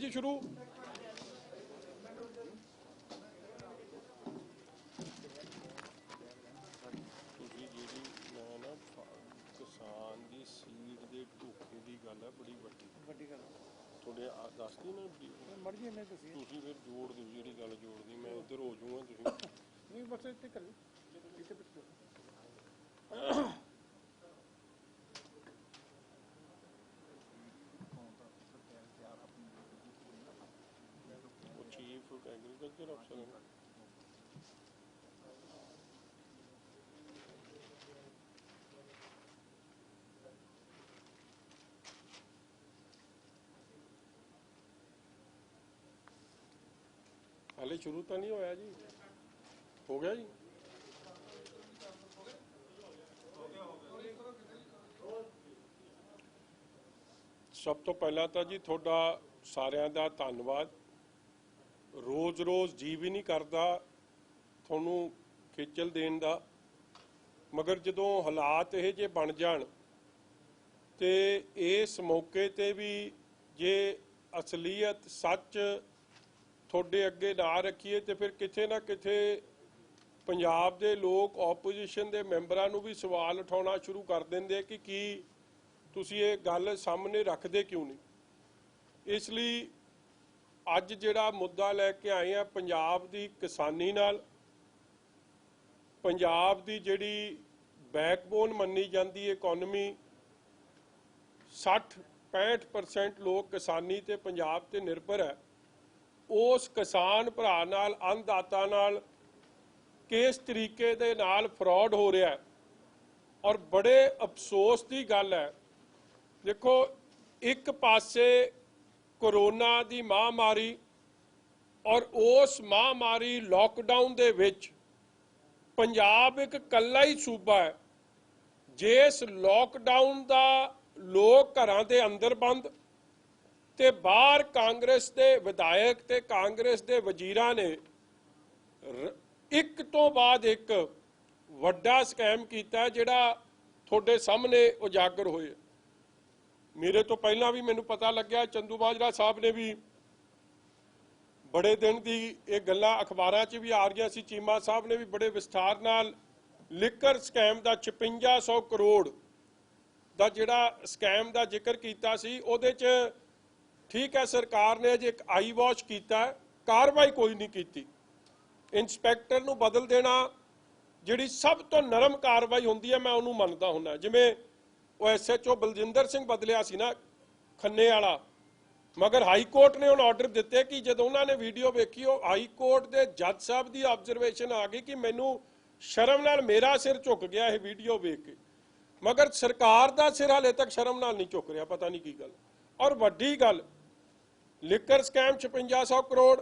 जी शुरू। किसान की सीट के धोखे की गल है बड़ी वड्डी गल थोड़े दसदी ना मर्जी ने तुम फिर जोड़ दो जी गल जोड़ दी मैं उधर हो जाऊँगा नहीं बस इतने कर चीफ एग्रीकल्चर अफसर है हाले शुरू तो नहीं होया जी हो गया जी सब तो पहला तो जी थोड़ा सारिਆਂ ਦਾ ਧੰਨਵਾਦ रोज़ रोज़ जी भी नहीं करता थोनू खिचल देन दा मगर जदों हालात ये जे बन जान ते इस मौके ते भी जे असलीयत सच थोड़े अगे ना रखीए तो फिर किथे ना किथे पंजाब दे लोग ओपोजिशन दे मैंबरां नूं भी सवाल उठाउणा शुरू कर देंदे कि तुसीं ये गल सामने रखदे क्यों नहीं। इसलिए अज जिहड़ा मुद्दा लैके आए हैं पंजाब दी किसानी नाल पंजाब दी जिहड़ी बैकबोन मन्नी जाती इकोनॉमी 60-65% लोग किसानी ते पंजाब ते निर्भर है उस किसान भरा नाल अन्नदाता नाल किस तरीके दे नाल फ्रॉड हो रहा है और बड़े अफसोस की गल है। देखो एक पासे कोरोना की महामारी और उस महामारी लॉकडाउन दे विच पंजाब एक कल्ला ही सूबा है जिस लॉकडाउन का लोग घरां दे अंदर बंद ते बाहर कांग्रेस के विधायक ते कांग्रेस के वजीरां ने एक तो बाद एक वड्डा स्कैम कीता जिहड़ा तुहाडे सामने उजागर होए। मेरे तो पहला भी मैनू पता लग्या चंदूमाजरा साहब ने भी बड़े दिन की ये गल्लां अखबारां 'च भी आ रही सी चीमा साहब ने भी बड़े विस्तार नाल लिकर स्कैम का 5600 करोड़ का जिहड़ा स्कैम का जिक्र किया सी उहदे च ठीक है सरकार ने अजे एक आई वॉश किया कार्रवाई कोई नहीं की। इंस्पैक्टर नूं बदल देना जिहड़ी सब तो नरम कार्रवाई होंदी है मैं उन्होंने मनता हुन्ना जिवें वो SHO बलजिंदर सिंह बदलिया सी ना खन्ने वाला मगर हाई कोर्ट ने उन्हें ऑर्डर दिते कि जब उन्होंने वीडियो वेखी हाई कोर्ट के जज साहब की ऑब्जरवेशन आ गई कि मैनू शर्म नाल मेरा सिर झुक गया ये वीडियो वेख के मगर सरकार का सिर हाले तक शर्म नाल नहीं झुक रहा पता नहीं की गल। और वड्डी गल लिकर स्कैम 5600 करोड़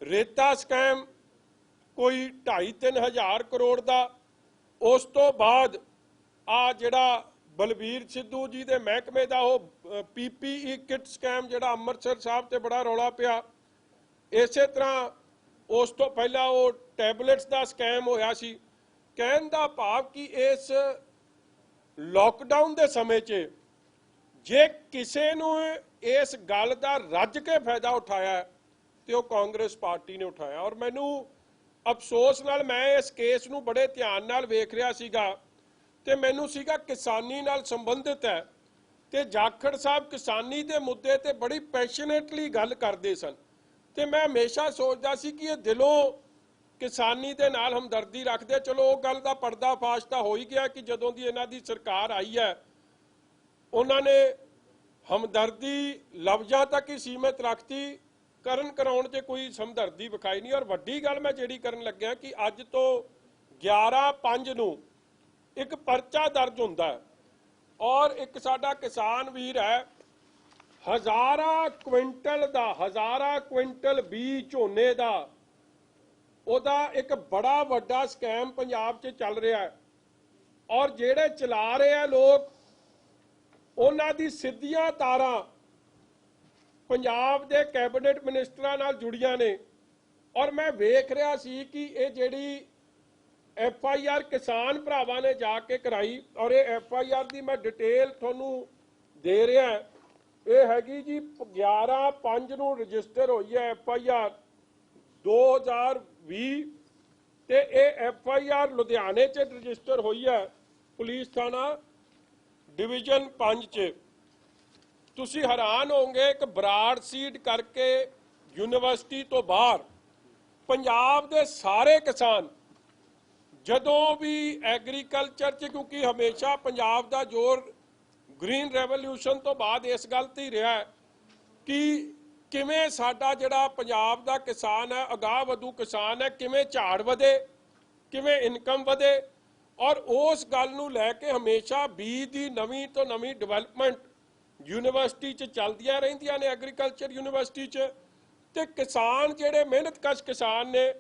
रेता स्कैम कोई 2.5-3 हज़ार करोड़ का उस तो बाद आ जिहड़ा बलबीर सिद्धू जी के महकमे का वो PPE किट स्कैम जिहड़ा अमृतसर साहब ते बड़ा रौला पिया इस तरह उस तो पहला वो टैबलेट्स का स्कैम होया सी। कहण दा भाव कि इस लॉकडाउन के समय च जे किसी नूं इस गल का रज के फायदा उठाया तो वो कांग्रेस पार्टी ने उठाया। और मैनू अफसोस नाल मैं इस केस नूं बड़े ध्यान नाल वेख रहा सीगा ते मैनू सीगा किसानी नाल संबंधित है ते जाखड़ साहब किसानी के मुद्दे ते बड़ी पैशनेटली गल करते सन ते मैं हमेशा सोचता सी कि ये दिलों किसानी दे नाल हमदर्दी रखते। चलो वो गल का पर्दाफाश तो हो ही गया कि जदों दी इन्हां दी सरकार आई है उन्होंने हमदर्दी लफ्ज़ां तक ही सीमित रखती करन कराउण च कोई हमदर्दी विखाई नहीं। और वड्डी गल मैं जिहड़ी करन लग्या कि अज तो 11/5 नूं एक परचा दर्ज होंदा है और एक साडा किसान वीर है हज़ारा क्विंटल बीज झोने का ਉਹਦਾ एक बड़ा वड्डा स्कैम पंजाब च चल रहा है और ਜਿਹੜੇ चला रहे हैं लोग उन्हां दी सिद्धियां तारां पंजाब दे कैबिनेट मिनिस्टरां नाल जुड़ियां ने। और मैं वेख रहा सी कि ये जिहड़ी FIR किसान भरावां ने जाके कराई और ये FIR की मैं डिटेल तुहानूं दे रहा ਇਹ ਹੈਗੀ ਜੀ 11/5 ਨੂੰ ਰਜਿਸਟਰ ਹੋਈ ਹੈ FIR 2020 ਤੇ ਇਹ FIR ਲੁਧਿਆਣੇ 'ਚ ਰਜਿਸਟਰ ਹੋਈ ਹੈ ਪੁਲਿਸ ਥਾਣਾ ਡਿਵੀਜ਼ਨ 5 'ਚ। ਤੁਸੀਂ ਹੈਰਾਨ ਹੋਵੋਗੇ ਕਿ ਬਰਾੜ ਸੀਡ ਕਰਕੇ ਯੂਨੀਵਰਸਿਟੀ ਤੋਂ ਬਾਹਰ ਪੰਜਾਬ ਦੇ ਸਾਰੇ ਕਿਸਾਨ ਜਦੋਂ ਵੀ ਐਗਰੀਕਲਚਰ 'ਚ, ਕਿਉਂਕਿ ਹਮੇਸ਼ਾ ਪੰਜਾਬ ਦਾ ਜ਼ੋਰ ਗ੍ਰੀਨ ਰੈਵੋਲਿਊਸ਼ਨ ਤੋਂ ਬਾਅਦ ਇਸ ਗੱਲ ਤੇ ਹੀ ਰਿਹਾ ਕਿ ਕਿਵੇਂ ਸਾਡਾ ਜਿਹੜਾ ਪੰਜਾਬ ਦਾ ਕਿਸਾਨ ਹੈ, ਅਗਾਂਹ ਵਧੂ ਕਿਸਾਨ ਹੈ, ਕਿਵੇਂ ਝਾੜ ਵਧੇ, ਕਿਵੇਂ ਇਨਕਮ ਵਧੇ, ਔਰ ਉਸ ਗੱਲ ਨੂੰ ਲੈ ਕੇ ਹਮੇਸ਼ਾ ਬੀਜ ਦੀ ਨਵੀਂ ਤੋਂ ਨਵੀਂ ਡਿਵੈਲਪਮੈਂਟ ਯੂਨੀਵਰਸਿਟੀ 'ਚ ਚੱਲਦੀਆਂ ਰਹਿੰਦੀਆਂ ਨੇ, ਐਗਰੀਕਲਚਰ ਯੂਨੀਵਰਸਿਟੀ 'ਚ। ਤੇ ਕਿਸਾਨ ਜਿਹੜੇ ਮਿਹਨਤਕਸ਼ ਕਿਸਾਨ ਨੇ,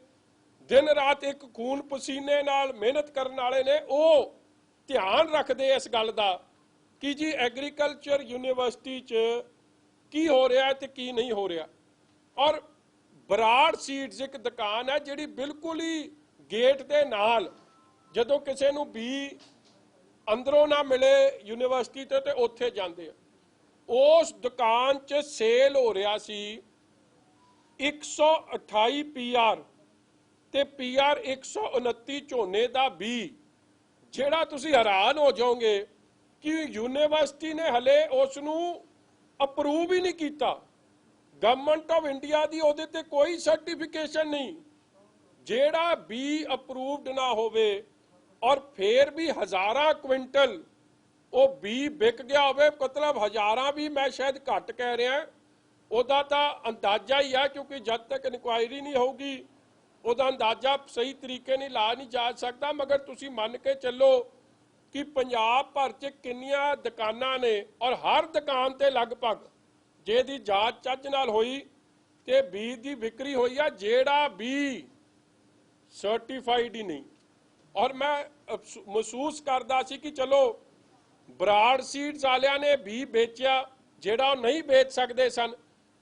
ਦਿਨ ਰਾਤ ਇੱਕ ਖੂਨ ਪਸੀਨੇ ਨਾਲ ਮਿਹਨਤ ਕਰਨ ਵਾਲੇ ਨੇ, ਉਹ ਧਿਆਨ ਰੱਖਦੇ ਇਸ ਗੱਲ ਦਾ ਕਿ ਜੀ ਐਗਰੀਕਲਚਰ ਯੂਨੀਵਰਸਿਟੀ 'ਚ ਕੀ ਹੋ ਰਿਹਾ ਤੇ ਕੀ ਨਹੀਂ ਹੋ ਰਿਹਾ। ਔਰ ਬਰਾੜ ਸੀਡਸ ਇੱਕ ਦੁਕਾਨ ਹੈ ਜਿਹੜੀ ਬਿਲਕੁਲ ਹੀ ਗੇਟ ਦੇ ਨਾਲ, ਜਦੋਂ ਕਿਸੇ ਨੂੰ ਬੀ ਅੰਦਰੋਂ ਨਾ ਮਿਲੇ ਯੂਨੀਵਰਸਿਟੀ ਤੇ ਉੱਥੇ ਜਾਂਦੇ ਆ। ਉਸ ਦੁਕਾਨ 'ਚ ਸੇਲ ਹੋ ਰਿਹਾ ਸੀ 128 PR ਤੇ PR 129 ਝੋਨੇ ਦਾ ਬੀ, ਜਿਹੜਾ ਤੁਸੀਂ ਹੈਰਾਨ ਹੋ ਜਾਓਗੇ ਕਿ ਯੂਨੀਵਰਸਿਟੀ ਨੇ ਹਲੇ ਉਸ ਨੂੰ ਅਪਰੂਵ ਹੀ ਨਹੀਂ ਕੀਤਾ। ਗਵਰਨਮੈਂਟ ਆਫ ਇੰਡੀਆ ਦੀ ਉਹਦੇ ਤੇ ਕੋਈ ਸਰਟੀਫਿਕੇਸ਼ਨ ਨਹੀਂ। ਜਿਹੜਾ ਬੀ ਅਪਰੂਵਡ ਨਾ ਹੋਵੇ ਔਰ ਫੇਰ ਵੀ ਹਜ਼ਾਰਾਂ ਕੁਇੰਟਲ ਉਹ ਬੀ ਵਿਕ ਗਿਆ ਹੋਵੇ, ਮਤਲਬ ਹਜ਼ਾਰਾਂ ਵੀ ਮੈਂ ਸ਼ਾਇਦ ਘੱਟ ਕਹਿ ਰਿਹਾ, ਉਹਦਾ ਤਾਂ ਅੰਦਾਜ਼ਾ ਹੀ ਆ, ਕਿਉਂਕਿ ਜਦ ਤੱਕ ਇਨਕੁਆਇਰੀ ਨਹੀਂ ਹੋਊਗੀ ਉਹਦਾ ਅੰਦਾਜ਼ਾ ਸਹੀ ਤਰੀਕੇ ਨਾਲ ਲਾ ਨਹੀਂ ਜਾ ਸਕਦਾ। ਮਗਰ ਤੁਸੀਂ ਮੰਨ ਕੇ ਚੱਲੋ ਕਿ ਪੰਜਾਬ ਭਰ 'ਚ ਕਿੰਨੀਆਂ ਦੁਕਾਨਾਂ ਨੇ ਔਰ ਹਰ ਦੁਕਾਨ ਤੇ ਲਗਭਗ ਜਿਹਦੀ ਜਾਂਚ ਚੱਜ ਨਾਲ ਹੋਈ ਤੇ ਬੀਜ ਦੀ ਵਿਕਰੀ ਹੋਈ ਆ, ਜਿਹੜਾ ਵੀ ਸਰਟੀਫਾਈਡ ਹੀ ਨਹੀਂ। ਔਰ ਮੈਂ ਮਹਿਸੂਸ ਕਰਦਾ ਸੀ ਕਿ ਚਲੋ ਬਰਾੜ ਸੀਡਸ ਵਾਲਿਆਂ ਨੇ ਵੀ ਵੇਚਿਆ ਜਿਹੜਾ ਉਹ ਨਹੀਂ ਵੇਚ ਸਕਦੇ ਸਨ,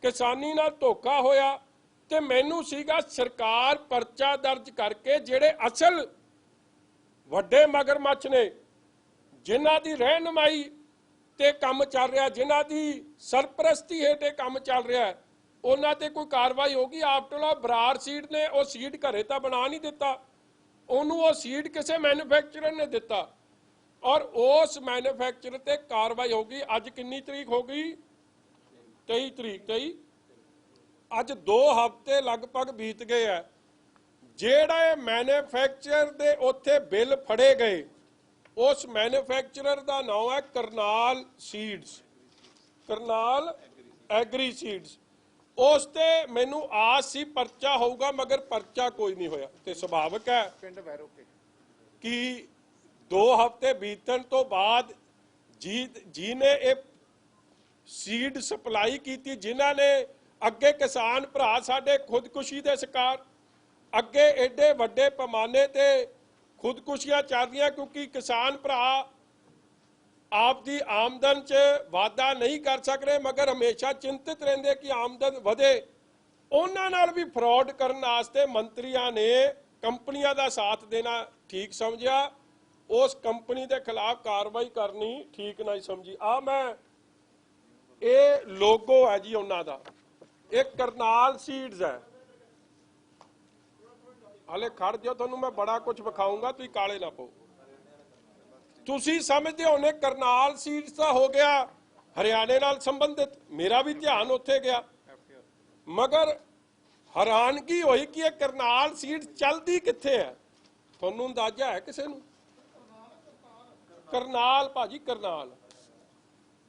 ਕਿਸਾਨੀ ਨਾਲ ਧੋਖਾ ਹੋਇਆ। ਤੇ ਮੈਨੂੰ ਸੀਗਾ ਸਰਕਾਰ ਪਰਚਾ ਦਰਜ ਕਰਕੇ ਜਿਹੜੇ ਅਸਲ ਵੱਡੇ ਮਗਰਮੱਛ ਨੇ, ਜਿਨ੍ਹਾਂ ਦੀ ਰਹਿਨੁਮਾਈ ਤੇ ਕੰਮ ਚੱਲ ਰਿਹਾ, ਜਿਨ੍ਹਾਂ ਦੀ ਸਰਪ੍ਰਸਤੀ ਹੇਠ ਇਹ ਕੰਮ ਚੱਲ ਰਿਹਾ, ਉਹਨਾਂ ਤੇ ਕੋਈ ਕਾਰਵਾਈ ਹੋਗੀ। ਆਫਟਰ ਆਲ ਬਰਾੜ ਸੀਡ ਨੇ ਉਹ ਸੀਡ ਘਰੇ ਤਾਂ ਬਣਾ ਨਹੀਂ ਦਿੱਤਾ, ਉਹਨੂੰ ਉਹ ਸੀਡ ਕਿਸੇ ਮੈਨੂਫੈਕਚਰਰ ਨੇ ਦਿੱਤਾ ਔਰ ਉਸ ਮੈਨੂਫੈਕਚਰਰ ਤੇ ਕਾਰਵਾਈ ਹੋਗੀ। ਅੱਜ ਕਿੰਨੀ ਤਰੀਕ ਹੋ ਗਈ? 23 ਤਰੀਕ। 23 ਅੱਜ 2 ਹਫ਼ਤੇ ਲਗਭਗ ਬੀਤ ਗਏ ਆ। ਜਿਹੜੇ ਮੈਨੂਫੈਕਚਰਰ ਦੇ ਉੱਥੇ ਬਿੱਲ ਫੜੇ ਗਏ, ਉਸ ਮੈਨੂਫੈਕਚਰਰ ਦਾ ਨਾਮ ਹੈ Karnal Seeds, Karnal Agri Seeds. ਉਸ ਤੇ ਮੈਨੂੰ ਆਸ ਸੀ ਪਰਚਾ ਹੋਊਗਾ, ਮਗਰ ਪਰਚਾ ਕੋਈ ਨਹੀਂ ਹੋਇਆ। ਤੇ ਸੁਭਾਵਿਕ ਹੈ ਪਿੰਡ ਵੈਰੋਕੇ ਕਿ 2 ਹਫ਼ਤੇ ਬੀਤਣ ਤੋਂ ਬਾਅਦ ਜੀ ਨੇ ਇਹ ਸੀਡ ਸਪਲਾਈ ਕੀਤੀ, ਜਿਨ੍ਹਾਂ ਨੇ ਅੱਗੇ ਕਿਸਾਨ ਭਰਾ ਸਾਡੇ ਖੁਦਕੁਸ਼ੀ ਦੇ ਸ਼ਿਕਾਰ, ਅੱਗੇ ਐਡੇ ਵੱਡੇ ਪੈਮਾਨੇ ਤੇ ਖੁਦਕੁਸ਼ੀਆਂ ਚੱਲ ਰਹੀਆਂ, ਕਿਉਂਕਿ ਕਿਸਾਨ ਭਰਾ ਆਪ ਦੀ ਆਮਦਨ 'ਚ ਵਾਧਾ ਨਹੀਂ ਕਰ ਸਕਦੇ, ਮਗਰ ਹਮੇਸ਼ਾ ਚਿੰਤਿਤ ਰਹਿੰਦੇ ਕਿ ਆਮਦਨ ਵਧੇ। ਉਹਨਾਂ ਨਾਲ ਵੀ ਫਰਾਡ ਕਰਨ ਵਾਸਤੇ ਮੰਤਰੀਆਂ ਨੇ ਕੰਪਨੀਆਂ ਦਾ ਸਾਥ ਦੇਣਾ ਠੀਕ ਸਮਝਿਆ, ਉਸ ਕੰਪਨੀ ਦੇ ਖਿਲਾਫ ਕਾਰਵਾਈ ਕਰਨੀ ਠੀਕ ਨਹੀਂ ਸਮਝੀ। ਮੈਂ ਇਹ ਲੋਗੋ ਹੈ ਜੀ ਉਹਨਾਂ ਦਾ, ਇਹ ਕਰਨਾਲ ਸੀਡਸ ਹੈ। ਹਲੇ ਖੜ ਜਾਓ, ਤੁਹਾਨੂੰ ਮੈਂ ਬੜਾ ਕੁਝ ਵਿਖਾਊਂਗਾ, ਤੁਸੀਂ ਕਾਲੇ ਨਾ ਪਾਓ। ਤੁਸੀਂ ਸਮਝਦੇ ਹੋਣੇ ਕਰਨਾਲ ਸੀਡਸ ਦਾ ਹੋ ਗਿਆ ਹਰਿਆਣੇ ਨਾਲ ਸੰਬੰਧਿਤ, ਮੇਰਾ ਵੀ ਧਿਆਨ ਉੱਥੇ ਗਿਆ, ਮਗਰ ਹੈਰਾਨਗੀ ਹੋਈ ਕਿ ਇਹ ਕਰਨਾਲ ਸੀਡਸ ਚੱਲਦੀ ਕਿੱਥੇ ਹੈ। ਤੁਹਾਨੂੰ ਅੰਦਾਜ਼ਾ ਹੈ ਕਿਸੇ ਨੂੰ? ਕਰਨਾਲ ਭਾਜੀ, ਕਰਨਾਲ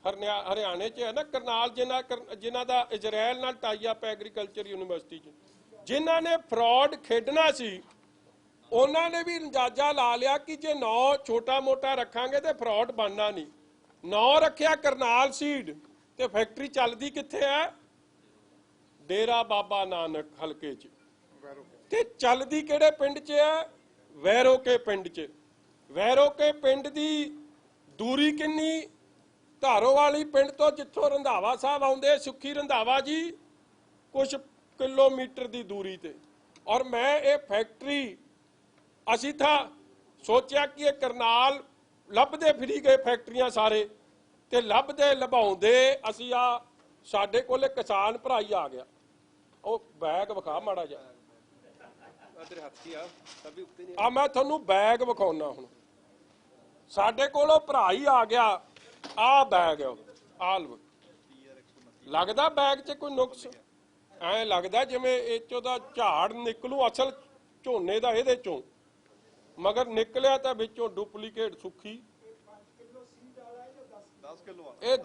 ਹਰਿਆਣੇ 'ਚ ਹੈ ਨਾ ਕਰਨਾਲ, ਜਿਨ੍ਹਾਂ ਦਾ ਇਜ਼ਰਾਈਲ ਨਾਲ ਟਾਈ ਅਪ ਐਗਰੀਕਲਚਰ ਯੂਨੀਵਰਸਿਟੀ 'ਚ, ਜਿਨ੍ਹਾਂ ਨੇ ਫਰਾਡ ਖੇਡਣਾ ਸੀ, ਉਹਨਾਂ ਨੇ ਵੀ ਅੰਦਾਜ਼ਾ ਲਾ ਲਿਆ ਕਿ ਜੇ ਨਾਂ ਛੋਟਾ ਮੋਟਾ ਰੱਖਾਂਗੇ ਤੇ ਫਰਾਡ ਬਣਨਾ ਨਹੀਂ। ਨਾਂ ਰੱਖਿਆ ਕਰਨਾਲ ਸੀਡ ਤੇ ਫੈਕਟਰੀ ਚੱਲਦੀ ਕਿੱਥੇ ਹੈ? ਡੇਰਾ ਬਾਬਾ ਨਾਨਕ ਹਲਕੇ 'ਚ। ਤੇ ਚੱਲਦੀ ਕਿਹੜੇ ਪਿੰਡ 'ਚ ਹੈ? ਵੈਰੋਕੇ ਪਿੰਡ 'ਚ। ਵੈਰੋਕੇ ਪਿੰਡ ਦੀ ਦੂਰੀ ਕਿੰਨੀ? ਧਾਰੋਵਾਲੀ ਪਿੰਡ ਤੋਂ, ਜਿੱਥੋਂ ਰੰਧਾਵਾ ਸਾਹਿਬ ਆਉਂਦੇ, ਸੁੱਖੀ ਰੰਧਾਵਾ ਜੀ, ਕੁਝ ਕਿਲੋਮੀਟਰ ਦੀ ਦੂਰੀ ਤੇ। ਔਰ ਮੈਂ ਇਹ ਫੈਕਟਰੀ, ਅਸੀਂ ਤਾਂ ਸੋਚਿਆ ਕਿ ਇਹ ਕਰਨਾਲ ਲੱਭਦੇ ਫਿਰੀ ਗਏ ਫੈਕਟਰੀਆਂ ਸਾਰੇ, ਤੇ ਲੱਭਦੇ ਲਭਾਉਂਦੇ ਅਸੀਂ ਸਾਡੇ ਕੋਲੇ किसान भरा ही आ गया। वो बैग विखा माड़ा जा, आ मैं थोनू बैग विखाउना हुण। साडे कोलों भरा ही आ गया, आ बैग आ लो, लगदा बैग च कोई नुक्स, ਐ लगदा जिवें ਇਹ ਚੋਂ ਦਾ ਝਾੜ ਨਿਕਲੂ ਅਸਲ ਝੋਨੇ ਦਾ ਇਹਦੇ ਚੋਂ, मगर निकलिया तो विचों डुप्लीकेट सुखी।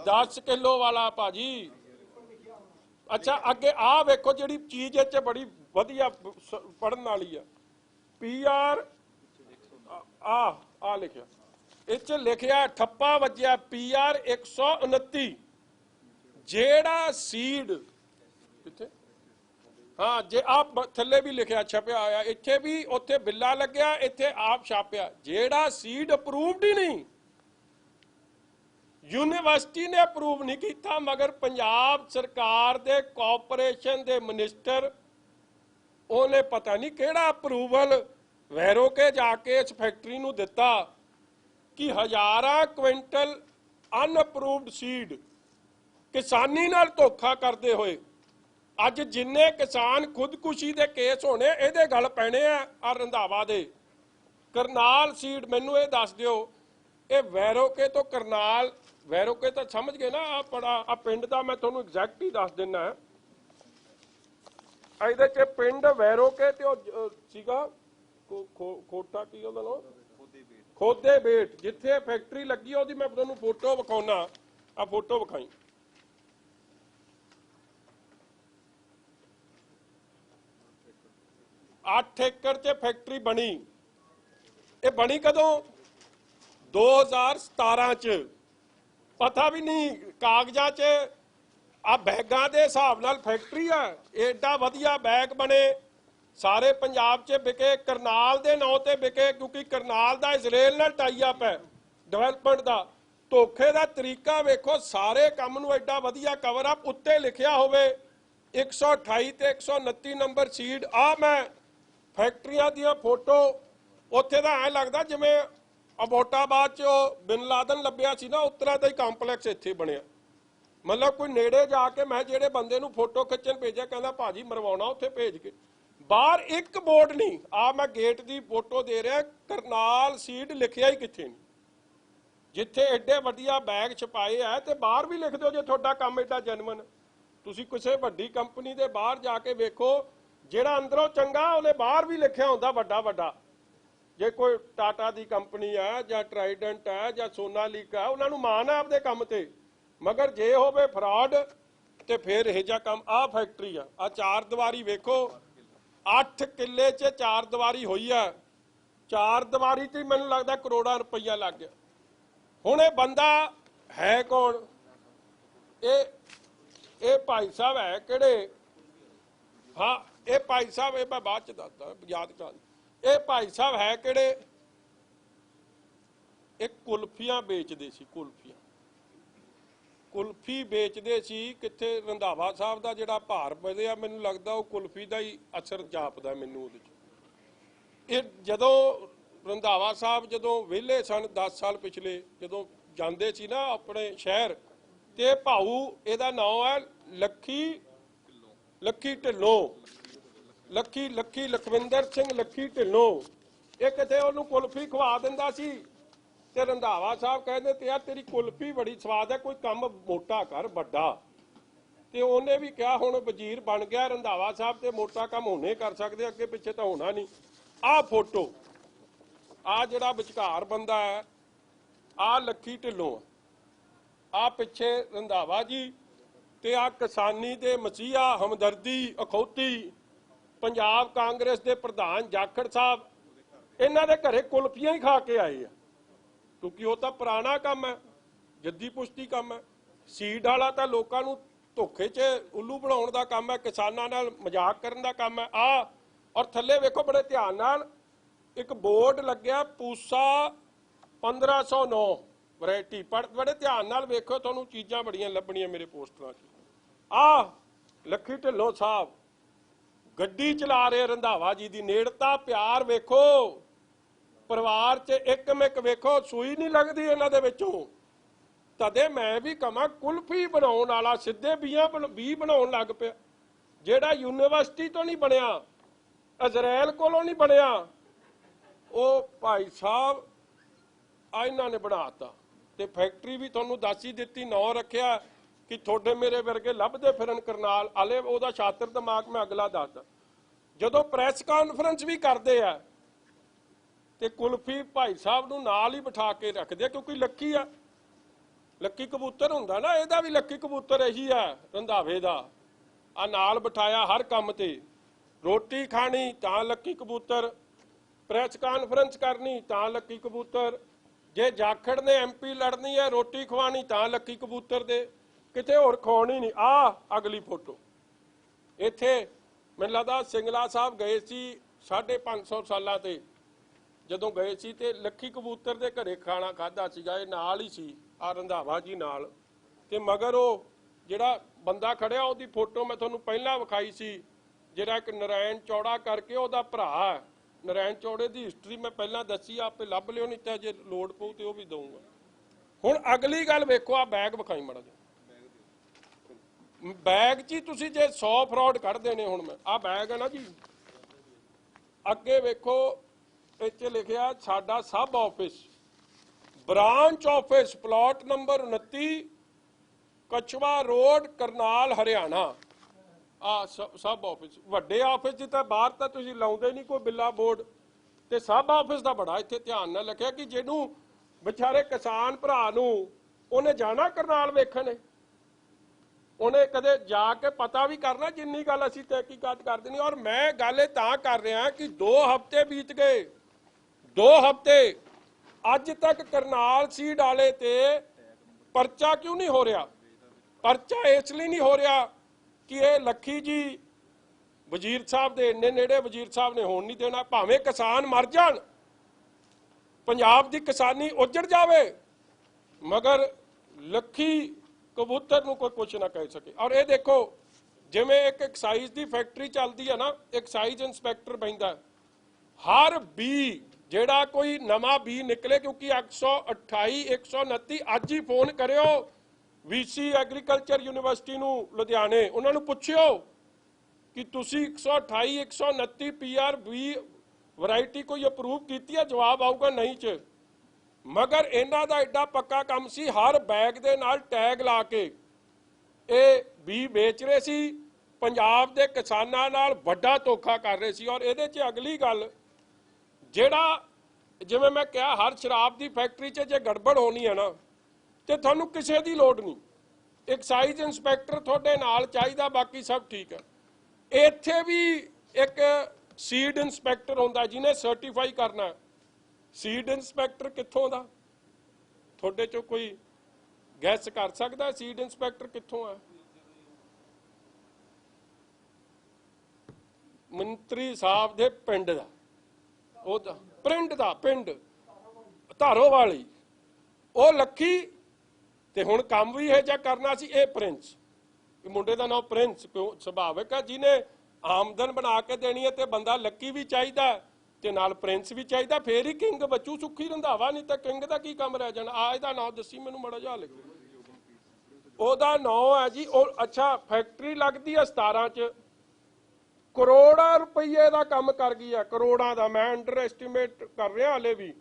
10 किलो वाला भाजी। अच्छा अगे आ वेखो जिहड़ी चीज इह बड़ी वधिया पढ़न वाली है, PR आ लिखिया, इह लिखिया ठप्पा वजिया PR 129, जेड़ा सीड किथे, हाँ जे आप थले भी लिखिया छपिया आया, इत्थे भी उत्थे बिल्ला लग्या, इत्थे आप छापिया, जेड़ा सीड अप्रूवड ही नहीं, यूनिवर्सिटी ने अप्रूव नहीं किया, मगर पंजाब सरकार दे कॉरपोरेशन दे मिनिस्टर ओने पता नहीं केड़ा अप्रूवल वैरो के जाके इस फैक्ट्री नूं दिता कि 1000 क्विंटल अनअप्रूवड सीड किसानी नाल धोखा करते हुए अज जिन्ने किसान खुदकुशी के केस होने ये गल पैने आ रंधावा दे। करनाल सीड मैनू ये दस दिओ, ये वैरोके तो करनाल, वैरोके तो समझ गए ना, बड़ा आ पिंड का मैं तुहानू एग्जैक्ट ही दस दिना। ਇਹਦੇ ਚ पिंड वैरोके ते सीगा खोटा की ਉਹਦਾ ਨਾਮ ਖੋਦੇ ਬੇਟ, ਜਿੱਥੇ फैक्ट्री लगी ਉਹਦੀ मैं तुहानू फोटो विखाउना, आ फोटो विखाई। 8 एकड़ च फैक्ट्री बनी, ये बनी कदों 2017 च, पता भी नहीं कागजां च आ बैगां दे हिसाब नाल फैक्ट्री है। एडा वधिया बैग बने, सारे पंजाब च बिके, करनाल दे नां ते बिके, क्योंकि करनाल दा इजराइल नाल टाई अप है डिवेलपमेंट दा। धोखे दा तरीका वेखो, सारे काम नूं एडा वधिया कवर अप, उत्ते लिखिया होवे 128 ते 129 नंबर सीड। आ मैं फैक्ट्रियां दी फोटो, उत्थे दा ऐ लगदा जिवें अबोटाबाद च बिन लादन लभ्या सी ना, उस तरह दा ही कंपलैक्स इत्थे बनिया। मतलब कोई नेड़े जाके मैं जेड़े बंदे नूं फोटो खिच्चण भेजिया, कहंदा भाजी मरवाउणा उत्थे भेज के, बाहर एक बोर्ड नहीं। आ मैं गेट की फोटो दे रहा, करनाल सीड लिखिया ही किथे नहीं। जिथे एडे वधिया बैग छपाए है तो बाहर भी लिख दो जे तुहाडा काम एडा जैनवन। तुसीं किसी वड्डी कंपनी दे बाहर जाके वेखो, ਜਿਹੜਾ अंदरों चंगा ਉਹਨੇ बाहर भी लिखिया ਹੁੰਦਾ ਵੱਡਾ ਵੱਡਾ। जे कोई टाटा की कंपनी है ਜਾਂ ट्राइडेंट है ਜਾਂ सोनालिका है, उन्होंने माण है आपके काम ते, मगर जे होवे फ्रॉड तो फिर यह जा काम। आ फैक्ट्री आ 4 दीवारी वेखो, 8 किले च 4 दीवारी हुई है, 4 दीवारी च मैनूं लगदा करोड़ां रुपया लग गया। हुण ये बंदा है कौन? ये भाई साहब है किहड़े? हाँ ये भाई साहब, ये मैं बाद च दसदा याद करा। ये भाई साहब है किहड़े? एक कुल्फियां बेचदे सी, कुल्फियां कुल्फी बेचदे सी। कित्थे रंधावा साहब दा जिहड़ा भार वधिया, मैनूं लगदा वो कुल्फी दा ही असर जापदा मैनूं उहदे च। ये जदों रंधावा साहब जदों विहले सन 10 साल पिछले, जदों जांदे सी ना अपने शहर, ते भाऊ इहदा नाम है लखी ढिल्लों, लखी लखविंदर सिंह लखी ढिल्लों। ये किते उहनूं कुल्फी खवा दिंदा सी ते रंधावा साहब कहते ते यार तेरी कुल्फी बड़ी स्वाद है, कोई काम मोटा कर वड्डा। ते उहने भी कहा हुण वजीर बन गया रंधावा साहब, ते मोटा काम हुणे कर सकदे, अगे पिछे तो होना नहीं। आ फोटो, आ जिहड़ा विचकार बंदा है, आ लखी ढिल्लों, आ पिछे रंधावा जी, ते आ किसानी दे मसीहा हमदर्दी अखौती पंजाब कांग्रेस के प्रधान जाखड़ साहब, इन्हां दे घरे कुल्फियां ही खा के आए हैं, क्योंकि वो तो पुराना काम है, जद्दी पुश्ती काम है। सीड वाला तो लोगों नूं धोखे च उल्लू बनाउण दा काम है, किसानां नाल मजाक करन दा काम है। और थल्ले वेखो बड़े ध्यान नाल एक बोर्ड लग्या, पूसा 1509 वैरायटी, पर बड़े ध्यान नाल वेखो, तुहानूं चीज़ां बड़ियां लभणियां मेरे पोस्टरां च। लखी ढिल्लों साहब गड्डी चला रहे, रंधावा जी की नेड़ता प्यार वेखो, परिवार च एक मिक वेखो, सूई नहीं लगती इन्हां दे विचों। ਤਦੇ ਮੈਂ ਵੀ ਕਹਾਂ ਕੁਲਫੀ ਬਣਾਉਣ ਵਾਲਾ ਸਿੱਧੇ ਬੀ ਬਣਾਉਣ ਲੱਗ ਪਿਆ, ਜਿਹੜਾ ਯੂਨੀਵਰਸਿਟੀ ਤੋਂ ਨਹੀਂ ਬਣਿਆ, ਇਜ਼ਰਾਈਲ ਕੋਲੋਂ ਨਹੀਂ ਬਣਿਆ, ਉਹ ਭਾਈ ਸਾਹਿਬ ਆ ਇਹਨਾਂ ਨੇ ਬਣਾਤਾ। ਤੇ ਫੈਕਟਰੀ ਵੀ ਤੁਹਾਨੂੰ ਦੱਸ ਹੀ ਦਿੱਤੀ, ਨਾਂ ਰੱਖਿਆ ਕਿ ਤੁਹਾਡੇ ਮੇਰੇ ਵਰਗੇ ਲੱਭਦੇ ਫਿਰਨ ਕਰਨਾਲ ਆਲੇ, ਉਹਦਾ ਛਾਤਰ ਦਿਮਾਗ ਮੈਂ ਅਗਲਾ ਦੱਸਦਾ। ਜਦੋਂ ਪ੍ਰੈਸ ਕਾਨਫਰੰਸ ਵੀ ਕਰਦੇ ਆ ਤੇ ਕੁਲਫੀ ਭਾਈ ਸਾਹਿਬ ਨੂੰ ਨਾਲ ਹੀ ਬਿਠਾ ਕੇ ਰੱਖਦੇ, ਕਿਉਂਕਿ ਲੱਕੀ ਆ, ਲੱਕੀ ਕਬੂਤਰ ਹੁੰਦਾ ਨਾ, ਇਹਦਾ ਵੀ ਲੱਕੀ ਕਬੂਤਰ ਇਹੀ ਆ ਰੰਧਾਵੇ ਦਾ, ਆ ਨਾਲ ਬਿਠਾਇਆ ਹਰ ਕੰਮ ਤੇ। ਰੋਟੀ ਖਾਣੀ ਤਾਂ ਲੱਕੀ ਕਬੂਤਰ, ਪ੍ਰੈਸ ਕਾਨਫਰੰਸ ਕਰਨੀ ਤਾਂ ਲੱਕੀ ਕਬੂਤਰ, ਜੇ ਜਾਖੜ ਨੇ MP ਲੜਨੀ ਹੈ ਰੋਟੀ ਖਵਾਣੀ ਤਾਂ ਲੱਕੀ ਕਬੂਤਰ ਦੇ, ਕਿਤੇ ਹੋਰ ਖਵਾਉਣੀ ਨਹੀਂ। ਆ ਅਗਲੀ ਫੋਟੋ, ਇੱਥੇ ਮੈਨੂੰ ਲੱਗਦਾ ਸਿੰਗਲਾ ਸਾਹਿਬ ਗਏ ਸੀ 550 ਸਾਲਾਂ ਤੇ, ਜਦੋਂ ਗਏ ਸੀ ਤੇ ਲੱਕੀ ਕਬੂਤਰ ਦੇ ਘਰੇ ਖਾਣਾ ਖਾਦਾ ਸੀਗਾ, ਇਹ ਨਾਲ ਹੀ ਸੀ ਆ ਰੰਧਾਵਾ ਜੀ ਨਾਲ। ਤੇ ਮਗਰ ਉਹ ਜਿਹੜਾ ਬੰਦਾ ਖੜਿਆ ਉਹਦੀ ਫੋਟੋ ਮੈਂ ਤੁਹਾਨੂੰ ਪਹਿਲਾਂ ਵਿਖਾਈ ਸੀ, ਜਿਹੜਾ ਇੱਕ ਨਰਾਇਣ ਚੌੜਾ ਕਰਕੇ ਉਹਦਾ ਭਰਾ ਹੈ। ਨਰਾਇਣ ਚੌੜੇ ਦੀ ਹਿਸਟਰੀ ਮੈਂ ਪਹਿਲਾਂ ਦੱਸੀ, ਆਪੇ ਲੱਭ ਲਿਓ, ਨਹੀਂ ਤਾਂ ਜੇ ਲੋੜ ਪਊ ਤੇ ਉਹ ਵੀ ਦਊਂਗਾ। ਹੁਣ ਅਗਲੀ ਗੱਲ ਵੇਖੋ, ਆ ਬੈਗ ਵਿਖਾਈ ਮਾੜਾ ਜਿਹਾ, ਬੈਗ 'ਚ ਹੀ ਤੁਸੀਂ ਜੇ 100 ਫਰਾਡ ਕੱਢ ਦੇਣੇ। ਹੁਣ ਮੈਂ ਆ ਬੈਗ ਹੈ ਨਾ ਜੀ, ਅੱਗੇ ਵੇਖੋ ਇੱਥੇ ਲਿਖਿਆ ਸਾਡਾ sub office, branch office, plot number 29, Kachhwa road, Karnal, Haryana. ਆ ਸਬ ਆਫਿਸ, ਵੱਡੇ ਆਫਿਸ ਦੀ ਤਾਂ ਬਾਹਰ ਤਾਂ ਤੁਸੀਂ ਲਾਉਂਦੇ ਨਹੀਂ ਕੋਈ ਬਿੱਲਾ ਬੋਰਡ, ਤੇ ਸਬ ਆਫਿਸ ਦਾ ਬੜਾ ਇੱਥੇ ਧਿਆਨ ਨਾਲ ਲਿਖਿਆ ਕਿ ਜਿਹਨੂੰ ਵਿਚਾਰੇ ਕਿਸਾਨ ਭਰਾ ਨੂੰ ਉਹਨੇ ਜਾਣਾ ਕਰਨਾਲ ਵੇਖਣ, ਉਹਨੇ ਕਦੇ ਜਾ ਕੇ ਪਤਾ ਵੀ ਕਰਨਾ, ਜਿੰਨੀ ਗੱਲ ਅਸੀਂ ਤਹਿਕੀਕਾਤ ਕਰ ਦੇਣੀ। ਔਰ ਮੈਂ ਗੱਲ ਇਹ ਤਾਂ ਕਰ ਰਿਹਾ ਕਿ 2 ਹਫ਼ਤੇ ਬੀਤ ਗਏ, 2 ਹਫ਼ਤੇ, ਅੱਜ ਤੱਕ ਕਰਨਾਲ ਸੀਡ ਵਾਲੇ ਤੇ ਪਰਚਾ ਕਿਉਂ ਨਹੀਂ ਹੋ ਰਿਹਾ? ਪਰਚਾ ਇਸ ਲਈ ਨਹੀਂ ਹੋ ਰਿਹਾ ਕਿ ਇਹ ਲੱਖੀ ਜੀ ਵਜ਼ੀਰ ਸਾਹਿਬ ਦੇ ਇੰਨੇ ਨੇੜੇ, ਵਜ਼ੀਰ ਸਾਹਿਬ ਨੇ ਹੋਣ ਨਹੀਂ ਦੇਣਾ, ਭਾਵੇਂ ਕਿਸਾਨ ਮਰ ਜਾਣ, ਪੰਜਾਬ ਦੀ ਕਿਸਾਨੀ ਉੱਜੜ ਜਾਵੇ, ਮਗਰ ਲੱਖੀ ਕਬੂਤਰ ਨੂੰ ਕੋਈ ਕੁਛ ਨਾ ਕਹਿ ਸਕੇ। ਔਰ ਇਹ ਦੇਖੋ, ਜਿਵੇਂ ਇੱਕ ਐਕਸਾਈਜ਼ ਦੀ ਫੈਕਟਰੀ ਚੱਲਦੀ ਹੈ ਨਾ, ਐਕਸਾਈਜ਼ ਇੰਸਪੈਕਟਰ ਬੈਂਦਾ, ਹਰ ਬੀ ਜਿਹੜਾ ਕੋਈ ਨਵਾਂ ਬੀ ਨਿਕਲੇ, ਕਿਉਂਕਿ 128 129 ਅੱਜ ਹੀ ਫੋਨ ਕਰਿਓ VC ਐਗਰੀਕਲਚਰ ਯੂਨੀਵਰਸਿਟੀ ਨੂੰ ਲੁਧਿਆਣੇ, ਉਹਨਾਂ ਨੂੰ ਪੁੱਛਿਓ ਕਿ ਤੁਸੀਂ 128 129 PR ਵੈਰਾਈਟੀ ਕੋਈ ਅਪਰੂਵ ਕੀਤੀ ਹੈ, ਜਵਾਬ ਆਊਗਾ ਨਹੀਂ 'ਚ। ਮਗਰ ਇਹਨਾਂ ਦਾ ਐਡਾ ਪੱਕਾ ਕੰਮ ਸੀ, ਹਰ ਬੈਗ ਦੇ ਨਾਲ ਟੈਗ ਲਾ ਕੇ ਇਹ ਬੀ ਵੇਚ ਰਹੇ ਸੀ, ਪੰਜਾਬ ਦੇ ਕਿਸਾਨਾਂ ਨਾਲ ਵੱਡਾ ਧੋਖਾ ਕਰ ਰਹੇ ਸੀ। ਔਰ ਇਹਦੇ 'ਚ ਅਗਲੀ ਗੱਲ, ਜਿਹੜਾ ਜਿਵੇਂ ਮੈਂ ਕਿਹਾ ਹਰ ਸ਼ਰਾਬ ਦੀ ਫੈਕਟਰੀ 'ਚ ਜੇ ਗੜਬੜ ਹੋਣੀ ਹੈ ਨਾ, ਤੇ ਤੁਹਾਨੂੰ ਕਿਸੇ ਦੀ ਲੋੜ ਨਹੀਂ, ਐਕਸਾਈਜ਼ ਇੰਸਪੈਕਟਰ ਤੁਹਾਡੇ ਨਾਲ ਚਾਹੀਦਾ, ਬਾਕੀ ਸਭ ਠੀਕ ਹੈ। ਇੱਥੇ ਵੀ ਇੱਕ ਸੀਡ ਇੰਸਪੈਕਟਰ ਹੁੰਦਾ ਜਿਹਨੇ ਸਰਟੀਫਾਈ ਕਰਨਾ। ਸੀਡ ਇੰਸਪੈਕਟਰ ਕਿੱਥੋਂ ਦਾ? ਤੁਹਾਡੇ ਚੋਂ ਕੋਈ ਗੈਸ ਕਰ ਸਕਦਾ ਸੀਡ ਇੰਸਪੈਕਟਰ ਕਿੱਥੋਂ ਆ? ਮੰਤਰੀ ਸਾਹਿਬ ਦੇ ਪਿੰਡ ਦਾ, ਉਹਦਾ ਪਿੰਡ ਧਾਰੋ ਵਾਲੀ, ਉਹ ਲੱਖੀ। ਤੇ ਹੁਣ ਕੰਮ ਵੀ ਇਹ ਜਿਹਾ ਕਰਨਾ ਸੀ, ਇਹ ਪ੍ਰਿੰਸ, ਮੁੰਡੇ ਦਾ ਨਾਮ ਪ੍ਰਿੰਸ, ਸੁਭਾਵਿਕ ਹੈ ਜਿਹਨੇ ਆਮਦਨ ਬਣਾ ਕੇ ਦੇਣੀ ਹੈ, ਤੇ ਬੰਦਾ ਲੱਕੀ ਵੀ ਚਾਹੀਦਾ ਤੇ ਨਾਲ ਪ੍ਰਿੰਸ ਵੀ ਚਾਹੀਦਾ, ਫੇਰ ਹੀ ਕਿੰਗ ਬਚੂ ਸੁੱਖੀ ਰੰਧਾਵਾ, ਨਹੀਂ ਤਾਂ ਕਿੰਗ ਦਾ ਕੀ ਕੰਮ ਰਹਿ ਜਾਣਾ। ਆ ਇਹਦਾ ਨਾਮ ਦੱਸੀ ਮੈਨੂੰ ਮਾੜਾ ਜਿਹਾ ਲਿਖ। ਉਹਦਾ ਨਾਮ ਹੈ ਜੀ, ਉਹ ਅੱਛਾ ਫੈਕਟਰੀ ਲੱਗਦੀ ਹੈ 17 'ਚ, ਕਰੋੜਾਂ ਰੁਪਈਏ ਦਾ ਕੰਮ ਕਰ ਗਈ ਹੈ, ਕਰੋੜਾਂ ਦਾ। ਮੈਂ ਅੰਡਰ ਐਸਟੀਮੇਟ ਕਰ ਰਿਹਾ ਹਾਲੇ ਵੀ,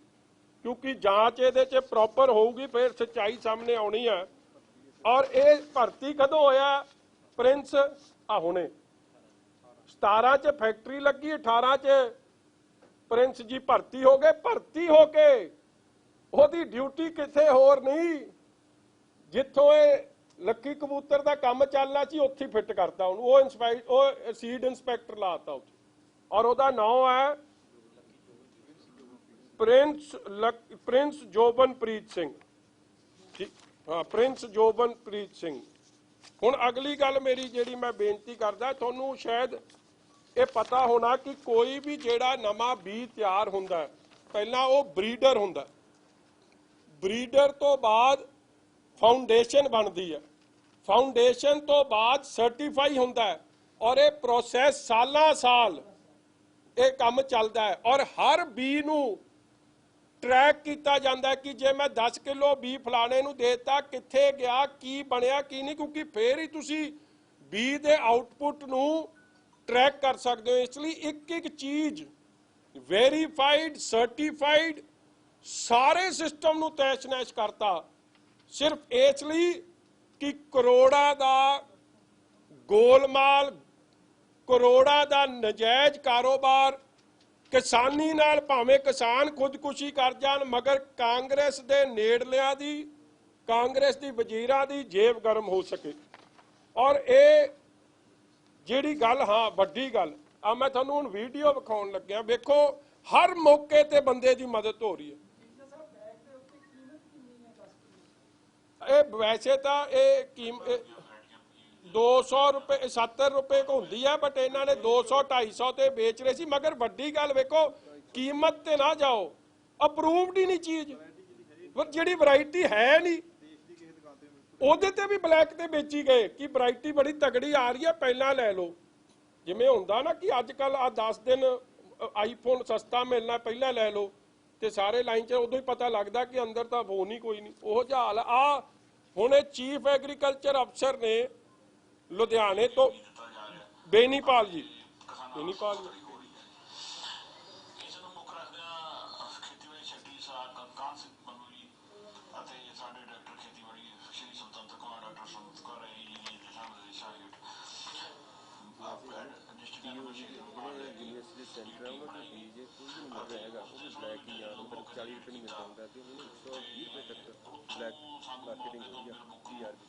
ਕਿਉਂਕਿ ਜਾਂਚ ਇਹਦੇ 'ਚ ਪ੍ਰੋਪਰ ਹੋਊਗੀ, ਫਿਰ ਸੱਚਾਈ ਸਾਹਮਣੇ ਆਉਣੀ ਹੈ। ਔਰ ਇਹ ਭਰਤੀ ਕਦੋਂ ਹੋਇਆ ਪ੍ਰਿੰਸ? ਆ ਹੁਣੇ 17 'ਚ ਫੈਕਟਰੀ ਲੱਗੀ, 18 'ਚ ਪ੍ਰਿੰਸ ਜੀ ਭਰਤੀ ਹੋ ਗਏ। ਭਰਤੀ ਹੋ ਕੇ ਉਹਦੀ ਡਿਊਟੀ ਕਿਸੇ ਹੋਰ ਨਹੀਂ, ਜਿੱਥੋਂ ਇਹ ਲੱਕੀ ਕਬੂਤਰ ਦਾ ਕੰਮ ਚੱਲਣਾ ਸੀ ਉੱਥੇ ਫਿੱਟ ਕਰਤਾ ਉਹਨੂੰ, ਉਹ ਸੀਡ ਇੰਸਪੈਕਟਰ ਲਾਤਾ ਉੱਥੇ। ਔਰ ਉਹਦਾ ਨਾਮ ਹੈ ਪ੍ਰਿੰਸ ਜੋਬਨਪ੍ਰੀਤ ਸਿੰਘ। ਹਾਂ, ਪ੍ਰਿੰਸ ਜੋਬਨਪ੍ਰੀਤ ਸਿੰਘ। ਹੁਣ ਅਗਲੀ ਗੱਲ ਮੇਰੀ ਜਿਹੜੀ ਮੈਂ ਬੇਨਤੀ ਕਰਦਾ, ਤੁਹਾਨੂੰ ਸ਼ਾਇਦ ਇਹ ਪਤਾ ਹੋਣਾ ਕਿ ਕੋਈ ਵੀ ਜਿਹੜਾ ਨਵਾਂ ਬੀਜ ਤਿਆਰ ਹੁੰਦਾ, ਪਹਿਲਾਂ ਉਹ ਬਰੀਡਰ ਹੁੰਦਾ, ਬਰੀਡਰ ਤੋਂ ਬਾਅਦ ਫਾਊਂਡੇਸ਼ਨ ਬਣਦੀ ਹੈ, ਫਾਊਂਡੇਸ਼ਨ ਤੋਂ ਬਾਅਦ ਸਰਟੀਫਾਈ ਹੁੰਦਾ ਹੈ, ਔਰ ਇਹ ਪ੍ਰੋਸੈਸ ਸਾਲਾਂ ਸਾਲ ਇਹ ਕੰਮ ਚੱਲਦਾ ਹੈ। ਔਰ ਹਰ ਬੀ ਨੂੰ ट्रैक किया जाता है कि जे मैं 10 किलो बी फलाने नूं देता कित्थे गया की बनिया की नहीं, क्योंकि फिर ही तुसी बी दे आउटपुट नूं ट्रैक कर सकते हो। इसलिए एक एक चीज़ वेरीफाइड सर्टिफाइड सारे सिस्टम नूं तैश नैश करता, सिर्फ इसलिए कि करोड़ां दा गोलमाल, करोड़ां दा नजायज़ कारोबार, किसानी नाल भावें किसान खुदकुशी कर जान मगर कांग्रेस दे नेड़लियां दी, कांग्रेस दी वजीरां दी जेब गर्म हो सके। और ये जिहड़ी गल, हाँ वड्डी गल आ, मैं तुहानूं हुण वीडियो विखाउण लग्या, वेखो हर मौके ते बंदे दी मदद हो रही है। ये वैसे तो ये 200 रुपए 70 रुपए को होंगी है, बट इन्होंने 200 250 ते बेच रहे सी। मगर वड्डी गल वेखो, कीमत ते ना जाओ, अप्रूवड ही नहीं चीज, पर जिहड़ी वैरायटी है नहीं ਉਹਦੇ ਤੇ भी ब्लैक ते बेची गए कि वैरायटी बड़ी तगड़ी आ रही है, पहला लै लो। जिवें हुंदा ना कि अजकल आ 10 दिन आईफोन सस्ता मिलना, पहला लै लो, ते सारे लाइन च उदों ही पता लगता कि अंदर तो फोन ही कोई नहीं। ओह जिहा हाल आ हुण चीफ एग्रीकल्चर अफसर ने लुधियाने तो बेनीपाल जी, बेनीपाल जी यूनिवर्सिटी सेंटर है उन्होंने डीजे कोई भी नहीं मिल रहेगा, वो भी ब्लैक ही यार उधर 40 रुपये नहीं मिलता होता है, तो उन्होंने 120 रुपये तक ब्लैक मार्केटिंग हो गया टीआरपी।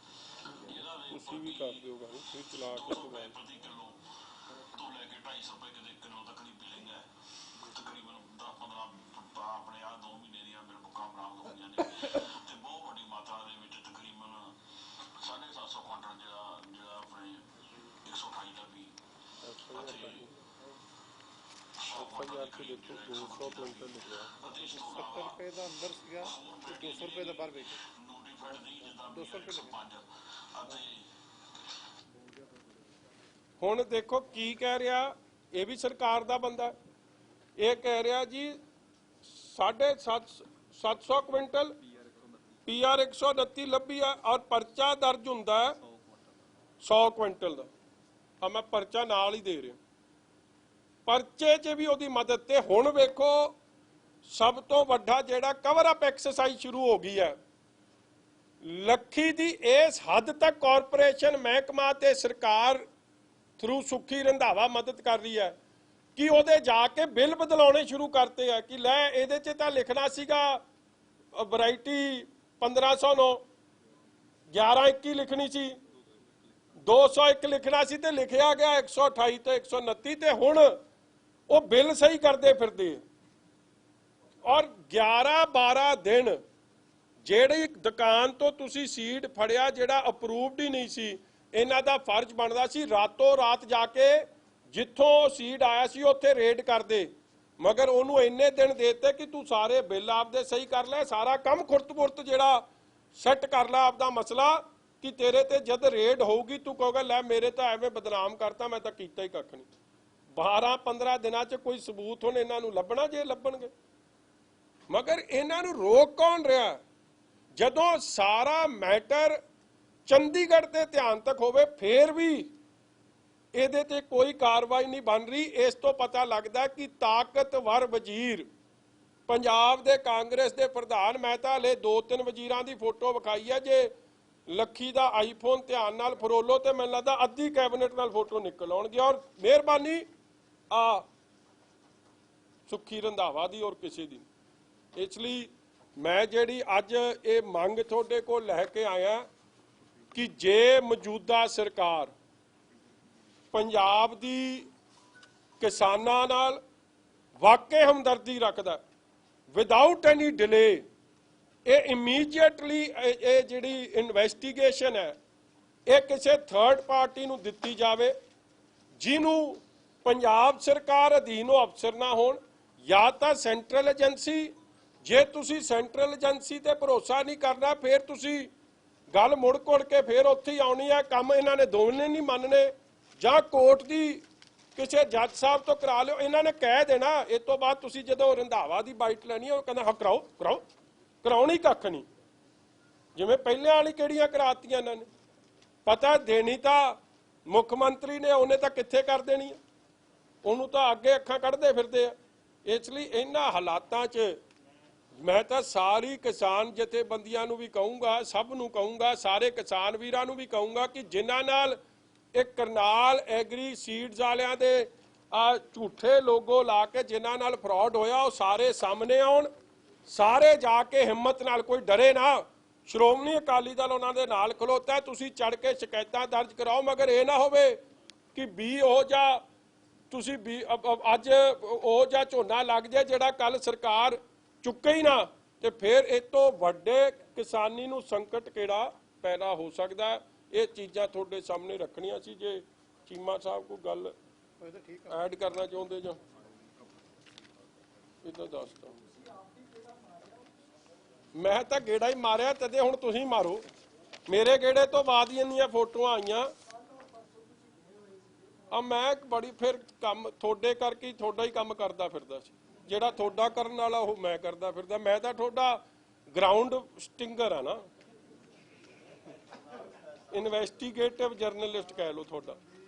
ਤੁਸੀਂ ਵੀ ਕਰ ਦਿਓਗਾ, ਤੁਸੀਂ ਚਲਾ ਕੇ ਦੁਕਾਨ FIR ਤੇ ਦੇਖੋ 200 ਕੁਇੰਟਲ ਲਿਖਿਆ, 70 रुपये का अंदर सीगा, 200 रुपये का बाहर बेचे, 200 रुपये लगे। ਹੁਣ ਦੇਖੋ ਕੀ ਕਹਿ ਰਿਹਾ, ਇਹ ਵੀ ਸਰਕਾਰ ਦਾ ਬੰਦਾ, ਇਹ ਕਹਿ ਰਿਹਾ ਜੀ 750 ਕੁਇੰਟਲ PR 129 ਲੱਭੀ ਆ, ਔਰ ਪਰਚਾ ਦਰਜ ਹੁੰਦਾ 100 ਕੁਇੰਟਲ ਦਾ। ਆ ਮੈਂ ਪਰਚਾ ਨਾਲ ਹੀ ਦੇ ਰਿਹਾ, ਪਰਚੇ 'ਚ ਵੀ ਉਹਦੀ ਮਦਦ। ਤੇ ਹੁਣ ਵੇਖੋ ਸਭ ਤੋਂ ਵੱਡਾ ਜਿਹੜਾ ਕਵਰ ਅਪ ਐਕਸਰਸਾਈਜ਼ ਸ਼ੁਰੂ ਹੋ ਗਈ ਹੈ, ਲੱਖੀ ਦੀ ਇਸ ਹੱਦ ਤੱਕ ਕਾਰਪੋਰੇਸ਼ਨ ਮਹਿਕਮਾ ਤੇ ਸਰਕਾਰ ਥਰੂ ਸੁੱਖੀ ਰੰਧਾਵਾ ਮਦਦ ਕਰ ਰਹੀ ਹੈ ਕਿ ਉਹਦੇ ਜਾ ਕੇ ਬਿੱਲ ਬਦਲਾਉਣੇ ਸ਼ੁਰੂ ਕਰਤੇ ਆ ਕਿ ਲੈ ਇਹਦੇ 'ਚ ਤਾਂ ਲਿਖਣਾ ਸੀਗਾ ਵੈਰਾਈਟੀ 1509, 1121 ਲਿਖਣੀ ਸੀ, 201 ਲਿਖਣਾ ਸੀ, ਤੇ ਲਿਖਿਆ ਗਿਆ 128 ਤੇ 129, ਤੇ ਹੁਣ ਉਹ ਬਿੱਲ ਸਹੀ ਕਰਦੇ ਫਿਰਦੇ। ਔਰ 11-12 ਦਿਨ ਜਿਹੜੀ ਦੁਕਾਨ ਤੋਂ ਤੁਸੀਂ ਸੀਡ ਫੜਿਆ ਜਿਹੜਾ ਅਪਰੂਵਡ ਹੀ ਨਹੀਂ ਸੀ, ਇਹਨਾਂ ਦਾ ਫਰਜ਼ ਬਣਦਾ ਸੀ ਰਾਤੋਂ ਰਾਤ ਜਾ ਕੇ ਜਿੱਥੋਂ ਸੀਡ ਆਇਆ ਸੀ ਉੱਥੇ ਰੇਡ ਕਰਦੇ, ਮਗਰ ਉਹਨੂੰ ਇੰਨੇ ਦਿਨ ਦੇਤੇ ਕਿ ਤੂੰ ਸਾਰੇ ਬਿੱਲ ਆਪਦੇ ਸਹੀ ਕਰ ਲੈ, ਸਾਰਾ ਕੰਮ ਖੁਰਤ-ਪੁਰਤ ਜਿਹੜਾ ਸੈੱਟ ਕਰ ਲੈ ਆਪਦਾ ਮਸਲਾ, ਕਿ ਤੇਰੇ ਤੇ ਜਦ ਰੇਡ ਹੋਊਗੀ ਤੂੰ ਕਹੋਗਾ ਲੈ ਮੇਰੇ ਤਾਂ ਐਵੇਂ ਬਦਨਾਮ ਕਰਤਾ, ਮੈਂ ਤਾਂ ਕੀਤਾ ਹੀ ਕੱਖ ਨਹੀਂ। 12-15 ਦਿਨਾਂ 'ਚ ਕੋਈ ਸਬੂਤ ਹੁਣ ਇਹਨਾਂ ਨੂੰ ਲੱਭਣਾ, ਜੇ ਲੱਭਣਗੇ। ਮਗਰ ਇਹਨਾਂ ਨੂੰ ਰੋਕ ਕੌਣ ਰਿਹਾ? ਜਦੋਂ ਸਾਰਾ ਮੈਟਰ ਚੰਡੀਗੜ੍ਹ ਦੇ ਧਿਆਨ ਤੱਕ ਹੋਵੇ ਫਿਰ ਵੀ ਇਹਦੇ ਤੇ ਕੋਈ ਕਾਰਵਾਈ ਨਹੀਂ ਬਣ ਰਹੀ। ਇਸ ਤੋਂ ਪਤਾ ਲੱਗਦਾ ਕਿ ਤਾਕਤਵਰ ਵਜ਼ੀਰ ਪੰਜਾਬ ਦੇ ਕਾਂਗਰਸ ਦੇ ਪ੍ਰਧਾਨ, ਮੈਂ ਤਾਂ ਹਲੇ 2-3 ਵਜ਼ੀਰਾਂ ਦੀ ਫੋਟੋ ਵਿਖਾਈ ਹੈ, ਜੇ ਲੱਖੀ ਦਾ ਆਈਫੋਨ ਧਿਆਨ ਨਾਲ ਫਰੋਲੋ ਤੇ ਮੈਨੂੰ ਲੱਗਦਾ ਅੱਧੀ ਕੈਬਨਿਟ ਨਾਲ ਫੋਟੋ ਨਿਕਲ ਆਉਣਗੀ। ਔਰ ਮਿਹਰਬਾਨੀ ਆ ਸੁੱਖੀ ਰੰਧਾਵਾ ਦੀ ਔਰ ਕਿਸੇ ਦੀ। ਇਸ ਲਈ ਮੈਂ ਜਿਹੜੀ ਅੱਜ ਇਹ ਮੰਗ ਤੁਹਾਡੇ ਕੋਲ ਲੈ ਕੇ ਆਇਆ ਕਿ ਜੇ ਮੌਜੂਦਾ ਸਰਕਾਰ ਪੰਜਾਬ ਦੀ ਕਿਸਾਨਾਂ ਨਾਲ ਵਾਕਈ ਹਮਦਰਦੀ ਰੱਖਦਾ, ਵਿਦਆਊਟ ਐਨੀ ਡਿਲੇ ਇਹ ਇਮੀਡੀਏਟਲੀ ਇਹ ਜਿਹੜੀ ਇਨਵੈਸਟੀਗੇਸ਼ਨ ਹੈ ਇਹ ਕਿਸੇ ਥਰਡ ਪਾਰਟੀ ਨੂੰ ਦਿੱਤੀ ਜਾਵੇ, ਜਿਹਨੂੰ ਪੰਜਾਬ ਸਰਕਾਰ ਅਧੀਨ ਉਹ ਅਫਸਰ ਨਾ ਹੋਣ, ਜਾਂ ਤਾਂ ਸੈਂਟਰਲ ਏਜੰਸੀ। ਜੇ ਤੁਸੀਂ ਸੈਂਟਰਲ ਏਜੰਸੀ ਤੇ ਭਰੋਸਾ ਨਹੀਂ ਕਰਨਾ ਫਿਰ ਤੁਸੀਂ ਗੱਲ ਮੁੜ ਕੁੜ ਕੇ ਫਿਰ ਉੱਥੇ ਹੀ ਆਉਣੀ ਹੈ। ਕੰਮ ਇਹਨਾਂ ਨੇ ਦੋਵੇਂ ਨਹੀਂ ਮੰਨਣੇ, ਜਾਂ ਕੋਰਟ ਦੀ ਕਿਸੇ ਜੱਜ ਸਾਹਿਬ ਤੋਂ ਕਰਾ ਲਿਓ। ਇਹਨਾਂ ਨੇ ਕਹਿ ਦੇਣਾ ਇਸ ਤੋਂ ਬਾਅਦ ਤੁਸੀਂ ਜਦੋਂ ਰੰਧਾਵਾ ਦੀ ਬਾਈਟ ਲੈਣੀ ਉਹ ਕਹਿੰਦਾ ਹਾਂ ਕਰਾਓ ਕਰਾਓ, ਕਰਾਉਣੀ ਕੱਖ ਨਹੀਂ। ਜਿਵੇਂ ਪਹਿਲਿਆਂ ਵਾਲੀ ਕਿਹੜੀਆਂ ਕਰਾਤੀਆਂ ਇਹਨਾਂ ਨੇ, ਪਤਾ ਦੇਣੀ ਤਾਂ ਮੁੱਖ ਮੰਤਰੀ ਨੇ, ਉਹਨੇ ਤਾਂ ਕਿੱਥੇ ਕਰ ਦੇਣੀ ਆ, ਉਹਨੂੰ ਤਾਂ ਅੱਗੇ ਅੱਖਾਂ ਕੱਢਦੇ ਫਿਰਦੇ ਆ। ਇਸ ਲਈ ਇਹਨਾਂ ਹਾਲਾਤਾਂ 'ਚ ਮੈਂ ਤਾਂ ਸਾਰੀ ਕਿਸਾਨ ਜਥੇਬੰਦੀਆਂ ਨੂੰ ਵੀ ਕਹੂੰਗਾ, ਸਭ ਨੂੰ ਕਹੂੰਗਾ, ਸਾਰੇ ਕਿਸਾਨ ਵੀਰਾਂ ਨੂੰ ਵੀ ਕਹੂੰਗਾ ਕਿ ਜਿਨ੍ਹਾਂ ਨਾਲ ਇਹ ਕਰਨਾਲ ਐਗਰੀ ਸੀਡਸ ਵਾਲਿਆਂ ਦੇ ਝੂਠੇ ਲੋਗੋ ਲਾ ਕੇ ਜਿਨ੍ਹਾਂ ਨਾਲ ਫਰਾਡ ਹੋਇਆ ਉਹ ਸਾਰੇ ਸਾਹਮਣੇ ਆਉਣ। ਸਾਰੇ ਜਾ ਕੇ ਹਿੰਮਤ ਨਾਲ, ਕੋਈ ਡਰੇ ਨਾ। ਸ਼੍ਰੋਮਣੀ ਅਕਾਲੀ ਦਲ ਉਹਨਾਂ ਦੇ ਨਾਲ ਖਲੋਤਾ, ਤੁਸੀਂ ਚੜ ਕੇ ਸ਼ਿਕਾਇਤਾਂ ਦਰਜ ਕਰਾਓ, ਮਗਰ ਇਹ ਨਾ ਹੋਵੇ ਕਿ ਉਹ ਜਾਂ ਤੁਸੀਂ ਅੱਜ ਉਹ ਜਾਂ ਝੋਨਾ ਲੱਗ ਜਾਏ ਜਿਹੜਾ ਕੱਲ ਸਰਕਾਰ ਚੁੱਕੇ ਹੀ ਨਾ, ਤੇ ਫਿਰ ਇਹ ਤੋਂ ਵੱਡੇ ਕਿਸਾਨੀ ਨੂੰ ਸੰਕਟ ਕਿਹੜਾ ਪੈਦਾ ਹੋ ਸਕਦਾ। ਇਹ ਚੀਜ਼ਾਂ ਤੁਹਾਡੇ ਸਾਹਮਣੇ ਰੱਖਣੀਆਂ ਸੀ। ਜੇ ਚੀਮਾ ਸਾਹਿਬ ਕੋਈ ਗੱਲ ਐਡ ਕਰਨਾ ਚਾਹੁੰਦੇ ਜਾਂ ਇਹ ਤਾਂ ਦੱਸ ਦਿਓ। ਮੈਂ ਤਾਂ ਗੇੜਾ ਹੀ ਮਾਰਿਆ, ਤਦੇ ਹੁਣ ਤੁਸੀਂ ਮਾਰੋ। ਮੇਰੇ ਗੇੜੇ ਤੋਂ ਬਾਅਦ ਹੀ ਇੰਨੀਆਂ ਫੋਟੋਆਂ ਆਈਆਂ ਆ। ਮੈਂ ਬੜੀ ਫਿਰ ਕੰਮ ਤੁਹਾਡੇ ਕਰਕੇ ਹੀ ਤੁਹਾਡਾ ਹੀ ਕੰਮ ਕਰਦਾ ਫਿਰਦਾ ਸੀ। ਜਿਹੜਾ ਤੁਹਾਡਾ ਕਰਨ ਵਾਲਾ ਉਹ ਮੈਂ ਕਰਦਾ ਫਿਰਦਾ। ਮੈਂ ਤਾਂ ਤੁਹਾਡਾ ਗਰਾਊਂਡ ਸਟਿੰਗਰ ਆ ਨਾ, ਇਨਵੈਸਟੀਗੇਟਿਵ ਜਰਨਲਿਸਟ ਕਹਿ ਲਓ ਤੁਹਾਡਾ।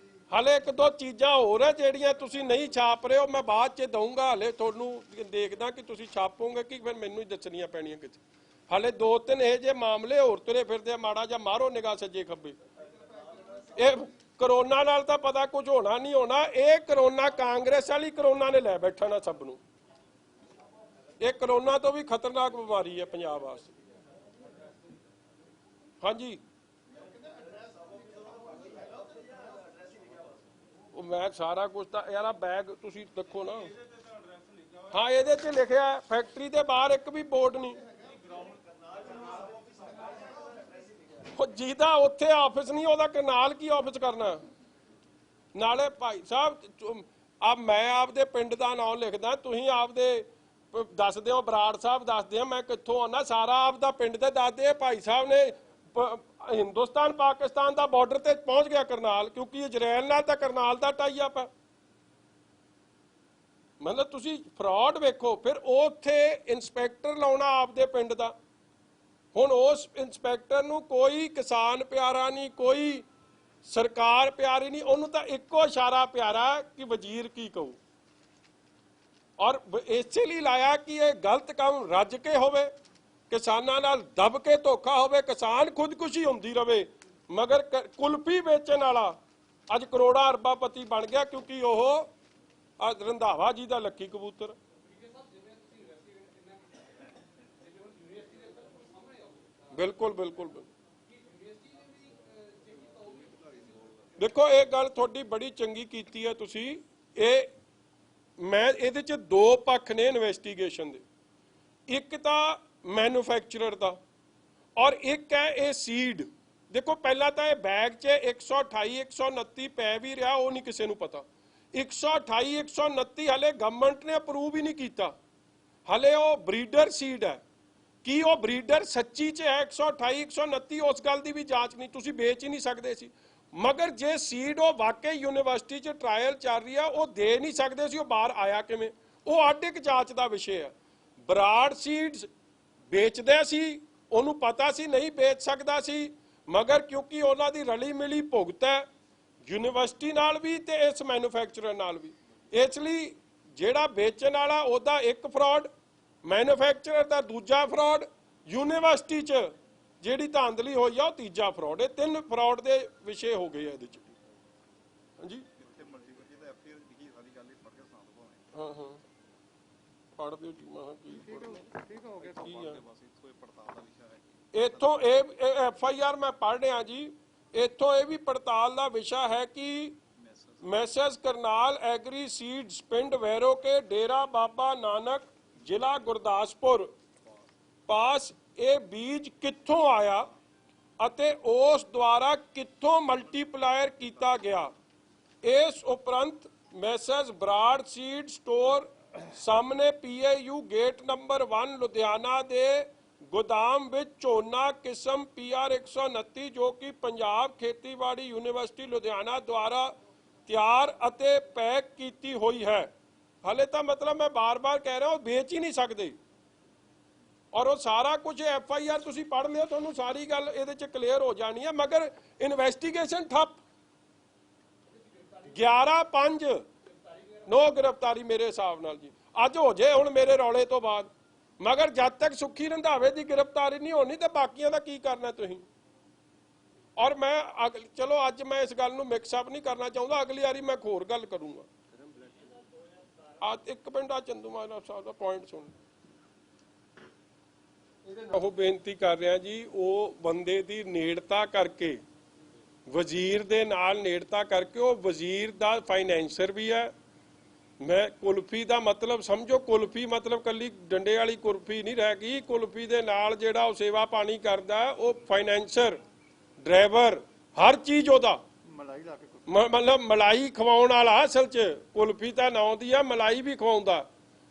ਹਾਲੇ ਇੱਕ ਦੋ ਚੀਜ਼ਾਂ ਹੋਰ ਹੈ ਜਿਹੜੀਆਂ ਤੁਸੀਂ ਨਹੀਂ ਛਾਪ ਰਹੇ ਹੋ, ਮੈਂ ਬਾਅਦ 'ਚ ਦਊਂਗਾ। ਹਾਲੇ ਤੁਹਾਨੂੰ ਦੇਖਦਾ ਕਿ ਤੁਸੀਂ ਛਾਪੋਗੇ ਕਿ ਫਿਰ ਮੈਨੂੰ ਹੀ ਦੱਸਣੀਆਂ ਪੈਣੀਆਂ ਕਿਤੇ। ਹਾਲੇ ਦੋ ਤਿੰਨ ਇਹ ਜੇ ਮਾਮਲੇ ਹੋਰ ਤੁਰੇ ਫਿਰਦੇ ਆ, ਮਾੜਾ ਜਾਂ ਮਾਰੋ ਨਿਗਾਹ ਸੱਜੇ ਖੱਬੇ। ਇਹ ਕਰੋਨਾ ਨਾਲ ਤਾਂ ਪਤਾ ਕੁਝ ਹੋਣਾ ਨਹੀਂ ਹੋਣਾ। ਇਹ ਕਰੋਨਾ ਕਾਂਗਰਸ ਵਾਲੀ ਕਰੋਨਾ ਨੇ ਲੈ ਬੈਠਣਾ ਸਭ ਨੂੰ। ਇਹ ਕਰੋਨਾ ਤੋਂ ਵੀ ਖਤਰਨਾਕ ਬਿਮਾਰੀ ਹੈ ਪੰਜਾਬ ਵਾਸਤੇ। ਹਾਂਜੀ, ਉਹ ਮੈਂ ਸਾਰਾ ਕੁਝ ਤਾਂ ਯਾਰ ਬੈਗ ਤੁਸੀਂ ਦੇਖੋ ਨਾ। ਹਾਂ, ਇਹਦੇ 'ਚ ਲਿਖਿਆ ਫੈਕਟਰੀ ਦੇ ਬਾਹਰ ਇੱਕ ਵੀ ਬੋਰਡ ਨਹੀਂ। ਉਹ ਜਿਹਦਾ ਉੱਥੇ ਆਫਿਸ ਨਹੀਂ ਉਹਦਾ ਕਰਨਾਲ ਕੀ ਆਫਿਸ ਕਰਨਾ। ਨਾਲੇ ਭਾਈ ਸਾਹਿਬ ਮੈਂ ਆਪਦੇ ਪਿੰਡ ਦਾ ਨਾਮ ਲਿਖਦਾ, ਤੁਸੀਂ ਆਪਦੇ ਦੱਸ ਦਿਓ। ਬਰਾੜ ਸਾਹਿਬ ਦੱਸਦੇ ਆ ਮੈਂ ਕਿੱਥੋਂ ਆਉਣਾ, ਸਾਰਾ ਆਪਦਾ ਪਿੰਡ ਤੇ ਦੱਸਦੇ। ਭਾਈ ਸਾਹਿਬ ਨੇ ਹਿੰਦੁਸਤਾਨ ਪਾਕਿਸਤਾਨ ਦਾ ਬਾਰਡਰ ਤੇ ਪਹੁੰਚ ਗਿਆ ਕਰਨਾਲ, ਕਿਉਂਕਿ ਇਜ਼ਰਾਈਲ ਨਾਲ ਤਾਂ ਕਰਨਾਲ ਦਾ ਟਾਈ ਅਪ ਹੈ। ਮਤਲਬ ਤੁਸੀਂ ਫਰਾਡ ਵੇਖੋ। ਫਿਰ ਉੱਥੇ ਇੰਸਪੈਕਟਰ ਲਾਉਣਾ ਆਪਦੇ ਪਿੰਡ ਦਾ। ਹੁਣ ਉਸ ਇੰਸਪੈਕਟਰ ਨੂੰ ਕੋਈ ਕਿਸਾਨ ਪਿਆਰਾ ਨਹੀਂ, ਕੋਈ ਸਰਕਾਰ ਪਿਆਰੀ ਨਹੀਂ, ਉਹਨੂੰ ਤਾਂ ਇੱਕੋ ਇਸ਼ਾਰਾ ਪਿਆਰਾ ਕਿ ਵਜ਼ੀਰ ਕੀ ਕਹੂ। ਔਰ ਇਸੇ ਲਈ ਲਾਇਆ ਕਿ ਇਹ ਗਲਤ ਕੰਮ ਰੱਜ ਕੇ ਹੋਵੇ, ਕਿਸਾਨਾਂ ਨਾਲ ਦਬ ਕੇ ਧੋਖਾ ਹੋਵੇ, ਕਿਸਾਨ ਖੁਦਕੁਸ਼ੀ ਹੁੰਦੀ ਰਵੇ, ਮਗਰ ਕੁਲਫੀ ਵੇਚਣ ਵਾਲਾ ਅੱਜ ਕਰੋੜਾਂ ਅਰਬਾਪਤੀ ਬਣ ਗਿਆ, ਕਿਉਂਕਿ ਉਹ ਰੰਧਾਵਾ ਜੀ ਦਾ ਲੱਕੀ ਕਬੂਤਰ। ਬਿਲਕੁਲ ਬਿਲਕੁਲ ਬਿਲਕੁਲ। ਦੇਖੋ ਇਹ ਗੱਲ ਤੁਹਾਡੀ ਬੜੀ ਚੰਗੀ ਕੀਤੀ ਹੈ ਤੁਸੀਂ। ਇਹ ਮੈਂ ਇਹਦੇ 'ਚ ਦੋ ਪੱਖ ਨੇ ਇਨਵੈਸਟੀਗੇਸ਼ਨ ਦੇ। ਇੱਕ ਤਾਂ ਮੈਨੂਫੈਕਚਰਰ ਦਾ ਔਰ ਇੱਕ ਹੈ ਇਹ ਸੀਡ। ਦੇਖੋ ਪਹਿਲਾਂ ਤਾਂ ਇਹ ਬੈਗ 'ਚ 128 129 ਪੈ ਵੀ ਰਿਹਾ, ਉਹ ਨਹੀਂ ਕਿਸੇ ਨੂੰ ਪਤਾ। 128 129 ਹਲੇ ਗਵਰਨਮੈਂਟ ਨੇ ਅਪਰੂਵ ਹੀ ਨਹੀਂ ਕੀਤਾ। ਹਲੇ ਉਹ ਬਰੀਡਰ ਸੀਡ ਹੈ। ਕੀ ਉਹ ਬਰੀਡਰ ਸੱਚੀ 'ਚ ਹੈ 128 129? ਉਸ ਗੱਲ ਦੀ ਵੀ ਜਾਂਚ ਨਹੀਂ, ਤੁਸੀਂ ਵੇਚ ਹੀ ਨਹੀਂ ਸਕਦੇ ਸੀ। ਮਗਰ ਜੇ ਸੀਡ ਉਹ ਵਾਕਈ ਯੂਨੀਵਰਸਿਟੀ 'ਚ ਟਰਾਇਲ ਚੱਲ ਰਹੀ ਆ, ਉਹ ਦੇ ਨਹੀਂ ਸਕਦੇ ਸੀ, ਉਹ ਬਾਹਰ ਆਇਆ ਕਿਵੇਂ? ਉਹ ਅੱਡ ਇੱਕ ਜਾਂਚ ਦਾ ਵਿਸ਼ੇ ਹੈ। ਬਰਾੜ ਸੀਡਸ ਵੇਚਦੇ ਸੀ, ਉਹਨੂੰ ਪਤਾ ਸੀ ਨਹੀਂ ਵੇਚ ਸਕਦਾ ਸੀ, ਮਗਰ ਕਿਉਂਕਿ ਉਹਨਾਂ ਦੀ ਰਲੀ ਮਿਲੀ ਭੁਗਤ ਹੈ ਯੂਨੀਵਰਸਿਟੀ ਨਾਲ ਵੀ ਤੇ ਇਸ ਮੈਨੂਫੈਕਚਰਰ ਨਾਲ ਵੀ, ਇਸ ਲਈ ਜਿਹੜਾ ਵੇਚਣ ਵਾਲਾ ਉਹਦਾ ਇੱਕ ਫਰਾਡ, ਮੈਨੂਫੈਕਚਰਰ ਦਾ ਦੂਜਾ ਫਰਾਡ, ਯੂਨੀਵਰਸਿਟੀ 'ਚ ਜਿਹੜੀ ਧਾਂਦਲੀ ਹੋਈ ਆ ਉਹ ਤੀਜਾ ਫਰਾਡ। ਇਹ ਤਿੰਨ ਫਰਾਡ ਦੇ ਵਿਸ਼ੇ ਹੋ ਗਏ ਇਹਦੇ 'ਚ। ਹਾਂਜੀ ਹਾਂ ਹਾਂ ਪੜ੍ਹ ਦਿਓ ਜੀ। ਮੈਂ ਕੀ ਹੋ ਗਿਆ ਕੀ ਆ ਇੱਥੋਂ ਇਹ FIR ਮੈਂ ਪੜ੍ਹ ਰਿਹਾ ਜੀ। ਇੱਥੋਂ ਇਹ ਵੀ ਪੜਤਾਲ ਦਾ ਵਿਸ਼ਾ ਹੈ ਕਿ ਮੈਸੇਜ ਕਰਨਾਲ ਐਗਰੀ ਸੀਡਸ ਪਿੰਡ ਵੈਰੋਕੇ ਡੇਰਾ ਬਾਬਾ ਨਾਨਕ ਜ਼ਿਲ੍ਹਾ ਗੁਰਦਾਸਪੁਰ ਪਾਸ ਇਹ ਬੀਜ ਕਿੱਥੋਂ ਆਇਆ ਅਤੇ ਉਸ ਦੁਆਰਾ ਕਿੱਥੋਂ ਮਲਟੀਪਲਾਇਰ ਕੀਤਾ ਗਿਆ। ਇਸ ਉਪਰੰਤ ਮੈਸੇਜ ਬਰਾੜ ਸੀਡ ਸਟੋਰ ਸਾਹਮਣੇ PAU ਗੇਟ ਨੰਬਰ 1 ਲੁਧਿਆਣਾ ਦੇ ਗੋਦਾਮ ਵਿੱਚ ਝੋਨਾ ਕਿਸਮ PR 129 ਜੋ ਕਿ ਪੰਜਾਬ ਖੇਤੀਬਾੜੀ ਯੂਨੀਵਰਸਿਟੀ ਲੁਧਿਆਣਾ ਦੁਆਰਾ ਤਿਆਰ ਅਤੇ ਪੈਕ ਕੀਤੀ ਹੋਈ ਹੈ। ਹਾਲੇ ਤਾਂ ਮਤਲਬ ਮੈਂ ਬਾਰ-ਬਾਰ ਕਹਿ ਰਿਹਾ ਉਹ ਵੇਚ ਹੀ ਨਹੀਂ ਸਕਦੇ। ਔਰ ਉਹ ਸਾਰਾ ਕੁਝ FIR ਤੁਸੀਂ ਪੜ੍ਹ ਲਿਓ, ਤੁਹਾਨੂੰ ਸਾਰੀ ਗੱਲ ਇਹਦੇ 'ਚ ਕਲੀਅਰ ਹੋ ਜਾਣੀ ਹੈ। ਮਗਰ ਇਨਵੈਸਟੀਗੇਸ਼ਨ ਠੱਪ। 11/5 ਨੋ ਗ੍ਰਿਫਤਾਰੀ ਮੇਰੇ ਹਿਸਾਬ ਨਾਲ ਜੀ ਅੱਜ ਹੋ ਜੇ ਹੁਣ ਮੇਰੇ ਰੌਲੇ ਤੋਂ ਬਾਅਦ। ਮਗਰ ਜਦ ਤੱਕ ਸੁੱਖੀ ਰੰਧਾਵੇ ਦੀ ਗ੍ਰਿਫਤਾਰੀ ਨਹੀਂ ਹੋਣੀ ਤਾਂ ਬਾਕੀਆਂ ਦਾ ਕੀ ਕਰਨਾ ਤੁਸੀਂ। ਔਰ ਮੈਂ ਚਲੋ ਅੱਜ ਮੈਂ ਇਸ ਗੱਲ ਨੂੰ ਮਿਕਸ ਅਪ ਨਹੀਂ ਕਰਨਾ ਚਾਹੁੰਦਾ, ਅਗਲੀ ਵਾਰੀ ਮੈਂ ਹੋਰ ਗੱਲ ਕਰੂੰਗਾ। ਇੱਕ ਮਿੰਟ ਆ ਚੰਦੂ ਮਾਜਰਾ ਸਾਹਿਬ ਦਾ ਪੁਆਇੰਟ ਸੁਣ। ਉਹ ਬੇਨਤੀ ਕਰ ਰਿਹਾ ਜੀ, ਉਹ ਬੰਦੇ ਦੀ ਨੇੜਤਾ ਕਰਕੇ, ਵਜ਼ੀਰ ਦੇ ਨਾਲ ਨੇੜਤਾ ਕਰਕੇ, ਉਹ ਵਜ਼ੀਰ ਦਾ ਫਾਈਨੈਂਸਰ ਵੀ ਹੈ। ਮੈਂ ਕੁਲਫੀ ਦਾ ਮਤਲਬ ਸਮਝੋ, ਕੁਲਫੀ ਮਤਲਬ ਕੱਲੀ ਡੰਡੇ ਵਾਲੀ ਕੁਲਫੀ ਨਹੀਂ ਰਹਿ ਗਈ। ਕੁਲਫੀ ਦੇ ਨਾਲ ਜਿਹੜਾ ਉਹ ਸੇਵਾ ਪਾਣੀ ਕਰਦਾ ਉਹ ਫਾਈਨੈਂਸਰ, ਡਰਾਈਵਰ, ਹਰ ਚੀਜ਼ ਉਹਦਾ ਮਤਲਬ ਮਲਾਈ ਖਵਾਉਣ ਵਾਲਾ। ਅਸਲ 'ਚ ਕੁਲਫੀ ਤਾਂ ਨਾਂ ਦੀ ਆ, ਮਲਾਈ ਵੀ ਖਵਾਉਂਦਾ।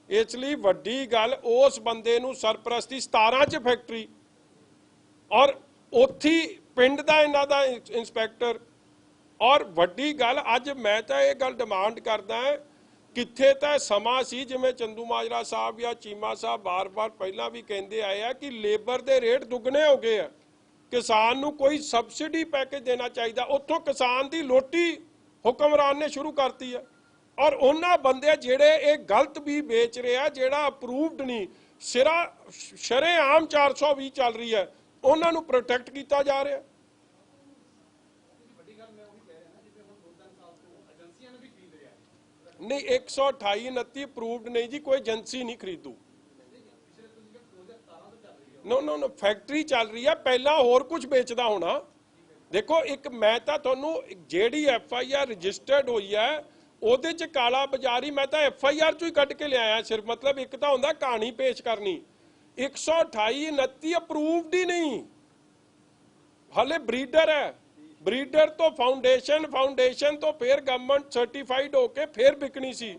ਇਸ ਲਈ ਵੱਡੀ ਗੱਲ ਉਸ ਬੰਦੇ ਨੂੰ ਸਰਪ੍ਰਸਤੀ 17 'ਚ ਫੈਕਟਰੀ, ਔਰ ਉੱਥੇ ਪਿੰਡ ਦਾ ਇਹਨਾਂ ਦਾ ਇੰਸਪੈਕਟਰ। ਔਰ ਵੱਡੀ ਗੱਲ ਅੱਜ ਮੈਂ ਤਾਂ ਇਹ ਗੱਲ ਡਿਮਾਂਡ ਕਰਦਾ, ਕਿੱਥੇ ਤਾਂ ਸਮਾਂ ਸੀ ਜਿਵੇਂ ਚੰਦੂ ਮਾਜਰਾ ਸਾਹਿਬ ਜਾਂ ਚੀਮਾ ਸਾਹਿਬ ਬਾਰ-ਬਾਰ ਪਹਿਲਾਂ ਵੀ ਕਹਿੰਦੇ ਆਏ ਆ ਕਿ ਲੇਬਰ ਦੇ ਰੇਟ ਦੁੱਗਣੇ ਹੋ ਗਏ ਆ, ਕਿਸਾਨ ਨੂੰ ਕੋਈ ਸਬਸਿਡੀ ਪੈਕੇਜ ਦੇਣਾ ਚਾਹੀਦਾ। ਉੱਥੋਂ ਕਿਸਾਨ ਦੀ ਲੋਟੀ ਹੁਕਮਰਾਨ ਨੇ ਸ਼ੁਰੂ ਕਰਤੀ ਆ। ਔਰ ਉਹਨਾਂ ਬੰਦੇ ਜਿਹੜੇ ਇਹ ਗਲਤ ਵੀ ਵੇਚ ਰਹੇ ਆ, ਜਿਹੜਾ ਅਪਰੂਵਡ ਨਹੀਂ, ਸ਼ਰੇਆਮ 420 ਚੱਲ ਰਹੀ ਹੈ, ਉਹਨਾਂ ਨੂੰ ਪ੍ਰੋਟੈਕਟ ਕੀਤਾ ਜਾ ਰਿਹਾ। ਨਹੀਂ 128-29 ਅਪਰੂਵਡ ਨਹੀਂ ਜੀ, ਕੋਈ ਏਜੰਸੀ ਨਹੀਂ ਖਰੀਦੂ। ਨੋ ਫੈਕਟਰੀ ਚੱਲ ਰਹੀ ਹੈ, ਪਹਿਲਾਂ ਹੋਰ ਕੁਝ ਵੇਚਦਾ ਹੋਣਾ। ਦੇਖੋ ਇੱਕ ਮੈਂ ਤਾਂ ਤੁਹਾਨੂੰ ਜਿਹੜੀ FIR ਰਜਿਸਟਰਡ ਹੋਈ ਹੈ ਉਹਦੇ 'ਚ ਕਾਲਾ ਬਾਜ਼ਾਰੀ ਮੈਂ ਤਾਂ FIR 'ਚੋਂ ਹੀ ਕੱਢ ਕੇ ਲਿਆਇਆ ਸਿਰਫ। ਮਤਲਬ ਇੱਕ ਤਾਂ ਹੁੰਦਾ ਕਹਾਣੀ ਪੇਸ਼ ਕਰਨੀ। 128-29 ਅਪਰੂਵਡ ਹੀ ਨਹੀਂ, ਹਾਲੇ ਬਰੀਡਰ ਹੈ। ਬਰੀਡਰ ਤੋਂ ਫਾਊਂਡੇਸ਼ਨ ਤੋਂ ਫਿਰ ਗਵਰਨਮੈਂਟ ਸਰਟੀਫਾਈਡ ਹੋ ਕੇ ਫਿਰ ਵਿਕਣੀ ਸੀ।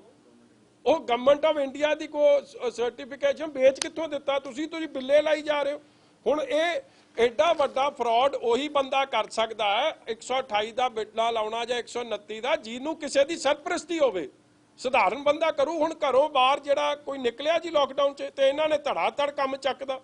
ਉਹ ਗਵਰਨਮੈਂਟ ਆਫ ਇੰਡੀਆ ਦੀ ਕੋ ਸਰਟੀਫਿਕੇਸ਼ਨ ਵੇਚ ਕਿੱਥੋਂ ਦਿੱਤਾ ਤੁਸੀਂ ਬਿੱਲੇ ਲਾਈ ਜਾ ਰਹੇ ਹੋ। ਹੁਣ ਇਹ ਐਡਾ ਵੱਡਾ ਫਰਾਡ ਉਹੀ ਬੰਦਾ ਕਰ ਸਕਦਾ ਹੈ 128 ਦਾ ਬਿੱਲਾ ਲਾਉਣਾ ਜਾਂ 129 ਦਾ, ਜਿਹਨੂੰ ਕਿਸੇ ਦੀ ਸਰਪ੍ਰਸਤੀ ਹੋਵੇ। ਸਧਾਰਨ ਬੰਦਾ ਕਰੂ। ਹੁਣ ਘਰੋਂ ਬਾਹਰ ਜਿਹੜਾ ਕੋਈ ਨਿਕਲਿਆ ਜੀ ਲੋਕਡਾਊਨ 'ਚ, ਤੇ ਇਹਨਾਂ ਨੇ ਧੜਾ ਧੜ ਕੰਮ ਚੱਕਦਾ।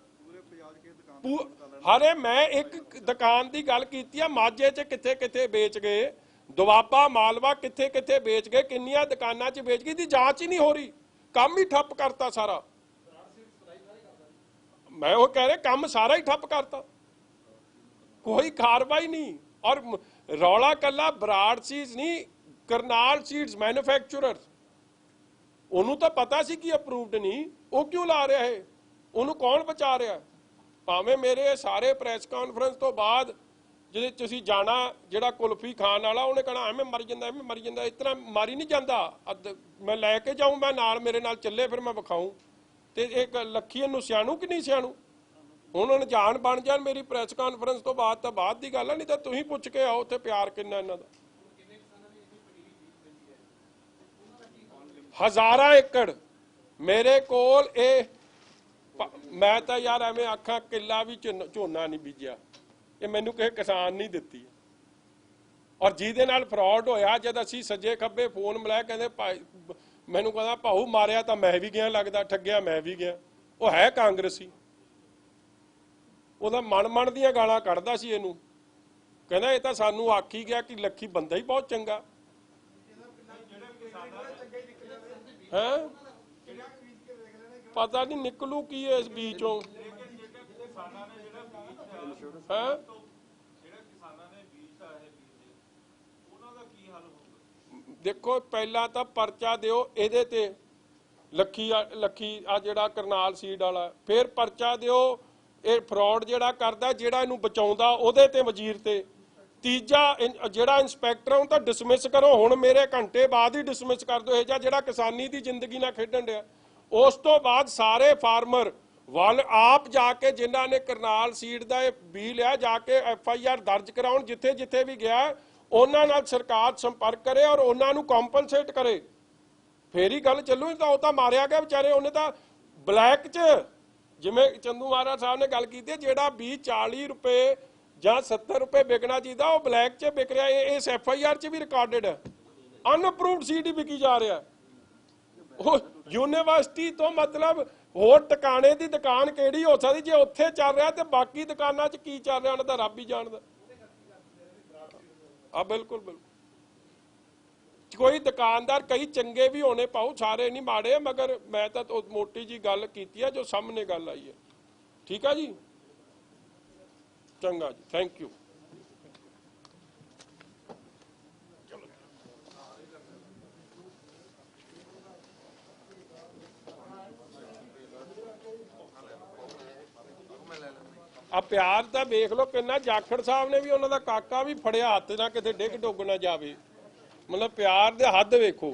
ਹਰੇ ਮੈਂ ਇੱਕ ਦੁਕਾਨ ਦੀ ਗੱਲ ਕੀਤੀ ਆ, ਮਾਝੇ 'ਚ ਕਿੱਥੇ ਕਿੱਥੇ ਵੇਚ ਗਏ, ਦੁਆਬਾ ਮਾਲਵਾ ਕਿੱਥੇ ਕਿੱਥੇ ਵੇਚ ਗਏ, ਕਿੰਨੀਆਂ ਦੁਕਾਨਾਂ 'ਚ ਵੇਚ ਗਈ, ਦੀ ਜਾਂਚ ਹੀ ਨਹੀਂ ਹੋ ਰਹੀ। ਕੰਮ ਹੀ ਠੱਪ ਕਰਤਾ ਸਾਰਾ। ਮੈਂ ਉਹ ਕਹਿ ਰਿਹਾ ਕੰਮ ਸਾਰਾ ਹੀ ਠੱਪ ਕਰਤਾ, ਕੋਈ ਕਾਰਵਾਈ ਨਹੀਂ। ਔਰ ਰੌਲਾ ਕੱਲਾ ਬਰਾੜ ਸੀਡਸ ਨਹੀਂ, ਕਰਨਾਲ ਸੀਡਸ ਮੈਨੂਫੈਕਚਰਰ, ਉਹਨੂੰ ਤਾਂ ਪਤਾ ਸੀ ਕਿ ਅਪਰੂਵਡ ਨਹੀਂ, ਉਹ ਕਿਉਂ ਲਾ ਰਿਹਾ ਹੈ? ਉਹਨੂੰ ਕੌਣ ਬਚਾ ਰਿਹਾ? ਭਾਵੇਂ ਮੇਰੇ ਸਾਰੇ ਪ੍ਰੈਸ ਕਾਨਫਰੰਸ ਤੋਂ ਬਾਅਦ ਜਿਹਦੇ ਤੁਸੀਂ ਜਾਣਾ, ਜਿਹੜਾ ਕੁਲਫੀ ਖਾਣ ਵਾਲਾ ਉਹਨੇ ਕਹਿਣਾ ਐਵੇਂ ਮਰ ਜਾਂਦਾ, ਐਵੇਂ ਮਰ ਜਾਂਦਾ। ਇਸ ਤਰ੍ਹਾਂ ਮਾਰੀ ਨਹੀਂ ਜਾਂਦਾ। ਮੈਂ ਲੈ ਕੇ ਜਾਊਂ, ਮੈਂ ਨਾਲ ਮੇਰੇ ਨਾਲ ਚੱਲੇ, ਫਿਰ ਮੈਂ ਵਿਖਾਊਂ। ਤੇ ਇੱਕ ਲੱਖੀ ਨੂੰ ਸਿਆਣੂ ਕਿ ਨਹੀਂ ਸਿਆਣੂ? ਹੁਣ ਅਣਜਾਣ ਬਣ ਜਾਣ ਮੇਰੀ ਪ੍ਰੈਸ ਕਾਨਫਰੰਸ ਤੋਂ ਬਾਅਦ ਤਾਂ ਬਾਅਦ ਦੀ ਗੱਲ ਹੈ, ਨਹੀਂ ਤਾਂ ਤੁਸੀਂ ਪੁੱਛ ਕੇ ਆਓ ਉੱਥੇ ਪਿਆਰ ਕਿੰਨਾ ਇਹਨਾਂ ਦਾ। ਹਜ਼ਾਰਾਂ ਏਕੜ ਮੇਰੇ ਕੋਲ। ਇਹ ਮੈਂ ਤਾਂ ਯਾਰ ਐਵੇਂ ਆਖਾਂ ਕਿੱਲਾ ਵੀ ਝੋਨਾ ਨਹੀਂ ਬੀਜਿਆ, ਇਹ ਮੈਨੂੰ ਕਿਸੇ ਕਿਸਾਨ ਨਹੀਂ ਦਿੱਤੀ। ਔਰ ਜਿਹਦੇ ਨਾਲ ਫਰਾਡ ਹੋਇਆ, ਜਦ ਅਸੀਂ ਸੱਜੇ ਖੱਬੇ ਫੋਨ ਮਿਲਾਇਆ, ਕਹਿੰਦੇ ਮੈਨੂੰ ਕਹਿੰਦਾ ਭਾਊ ਮਾਰਿਆ ਤਾਂ ਮੈਂ ਵੀ ਗਿਆ, ਲੱਗਦਾ ਠੱਗਿਆ ਮੈਂ ਵੀ ਗਿਆ। ਉਹ ਹੈ ਕਾਂਗਰਸੀ, ਉਹਦਾ ਮਨ ਦੀਆਂ ਗਾਲਾਂ ਕੱਢਦਾ ਸੀ ਇਹਨੂੰ, ਕਹਿੰਦਾ ਇਹ ਤਾਂ ਸਾਨੂੰ ਆਖੀ ਗਿਆ ਕਿ ਲੱਖੀ ਬੰਦਾ ਹੀ ਬਹੁਤ ਚੰਗਾ ਹੈ। ਪਤਾ ਨਹੀਂ ਨਿਕਲੂ ਕੀ ਹੈ ਇਸ ਬੀਚੋਂ ਹੈ। ਦੇਖੋ ਪਹਿਲਾਂ ਤਾਂ ਪਰਚਾ ਦਿਓ ਇਹਦੇ ਤੇ, ਲੱਖੀ ਆ ਜਿਹੜਾ ਕਰਨਾਲ ਸੀਡ ਵਾਲਾ, ਫਿਰ ਪਰਚਾ ਦਿਓ ਇਹ ਫਰਾਡ ਜਿਹੜਾ ਕਰਦਾ, ਜਿਹੜਾ ਇਹਨੂੰ ਬਚਾਉਂਦਾ ਉਹਦੇ ਤੇ, ਵਜ਼ੀਰ ਤੇ। ਤੀਜਾ ਜਿਹੜਾ ਇੰਸਪੈਕਟਰ ਉਹਨੂੰ ਤਾਂ ਡਿਸਮਿਸ ਕਰੋ, ਹੁਣ ਮੇਰੇ ਘੰਟੇ ਬਾਅਦ ਹੀ ਡਿਸਮਿਸ ਕਰ ਦਿਓ ਇਹ ਜਿਹੜਾ ਕਿਸਾਨੀ ਦੀ ਜ਼ਿੰਦਗੀ ਨਾਲ ਖੇਡਣ ਡਿਆ। ਉਸ ਤੋਂ ਬਾਅਦ ਸਾਰੇ ਫਾਰਮਰ ਵੱਲ ਆਪ ਜਾ ਕੇ, ਜਿਨ੍ਹਾਂ ਨੇ ਕਰਨਾਲ ਸੀਡ ਦਾ ਇਹ ਬੀ ਲਿਆ, ਜਾ ਕੇ FIR ਦਰਜ ਕਰਾਉਣ। ਜਿੱਥੇ ਜਿੱਥੇ ਵੀ ਗਿਆ ਉਹਨਾਂ ਨਾਲ ਸਰਕਾਰ ਸੰਪਰਕ ਕਰੇ ਔਰ ਉਹਨਾਂ ਨੂੰ ਕੰਪਨਸੇਟ ਕਰੇ, ਫੇਰ ਹੀ ਗੱਲ ਚੱਲੂ। ਤਾਂ ਉਹ ਤਾਂ ਮਾਰਿਆ ਗਿਆ ਵਿਚਾਰੇ, ਉਹਨੇ ਤਾਂ ਬਲੈਕ 'ਚ, ਜਿਵੇਂ ਚੰਦੂ ਮਹਾਰਾਜ ਸਾਹਿਬ ਨੇ ਗੱਲ ਕੀਤੀ, ਜਿਹੜਾ ਬੀ 40 ਰੁਪਏ ਜਾਂ 70 ਰੁਪਏ ਵਿਕਣਾ ਚਾਹੀਦਾ ਉਹ ਬਲੈਕ 'ਚ ਵਿਕ ਰਿਹਾ। ਇਸ FIR 'ਚ ਵੀ ਰਿਕਾਰਡਡ ਹੈ। ਅਨਅਪਰੂਵਡ ਸੀਡ ਹੀ ਵਿਕੀ ਜਾ ਰਿਹਾ। ਉਹ ਯੂਨੀਵਰਸਿਟੀ ਤੋਂ ਮਤਲਬ ਹੋਰ ਟਿਕਾਣੇ ਦੀ ਦੁਕਾਨ ਕਿਹੜੀ ਹੋ ਸਕਦੀ? ਜੇ ਉੱਥੇ ਚੱਲ ਰਿਹਾ ਤੇ ਬਾਕੀ ਦੁਕਾਨਾਂ 'ਚ ਕੀ ਚੱਲ ਰਿਹਾ ਉਹਨਾਂ ਦਾ ਰੱਬ ਹੀ ਜਾਣਦਾ। ਆ ਬਿਲਕੁਲ ਬਿਲਕੁਲ ਕੋਈ ਦੁਕਾਨਦਾਰ ਕਈ ਚੰਗੇ ਵੀ ਹੋਣੇ ਪਾਉ, ਸਾਰੇ ਨਹੀਂ ਮਾੜੇ, ਮਗਰ ਮੈਂ ਤਾਂ ਮੋਟੀ ਜੀ ਗੱਲ ਕੀਤੀ ਹੈ ਜੋ ਸਾਹਮਣੇ ਗੱਲ ਆਈ ਹੈ। ਠੀਕ ਆ ਜੀ, ਚੰਗਾ ਜੀ, ਥੈਂਕ ਯੂ। ਆ ਪਿਆਰ ਤਾਂ ਵੇਖ ਲਓ ਕਿੰਨਾ। ਜਾਖੜ ਸਾਹਿਬ ਨੇ ਵੀ ਉਹਨਾਂ ਦਾ ਕਾਕਾ ਵੀ ਫੜਿਆ, ਹੱਥ ਨਾਲ ਕਿਤੇ ਡਿੱਗ ਡੁੱਗ ਨਾ ਜਾਵੇ। ਮਤਲਬ ਪਿਆਰ ਦੇ ਹੱਦ ਵੇਖੋ।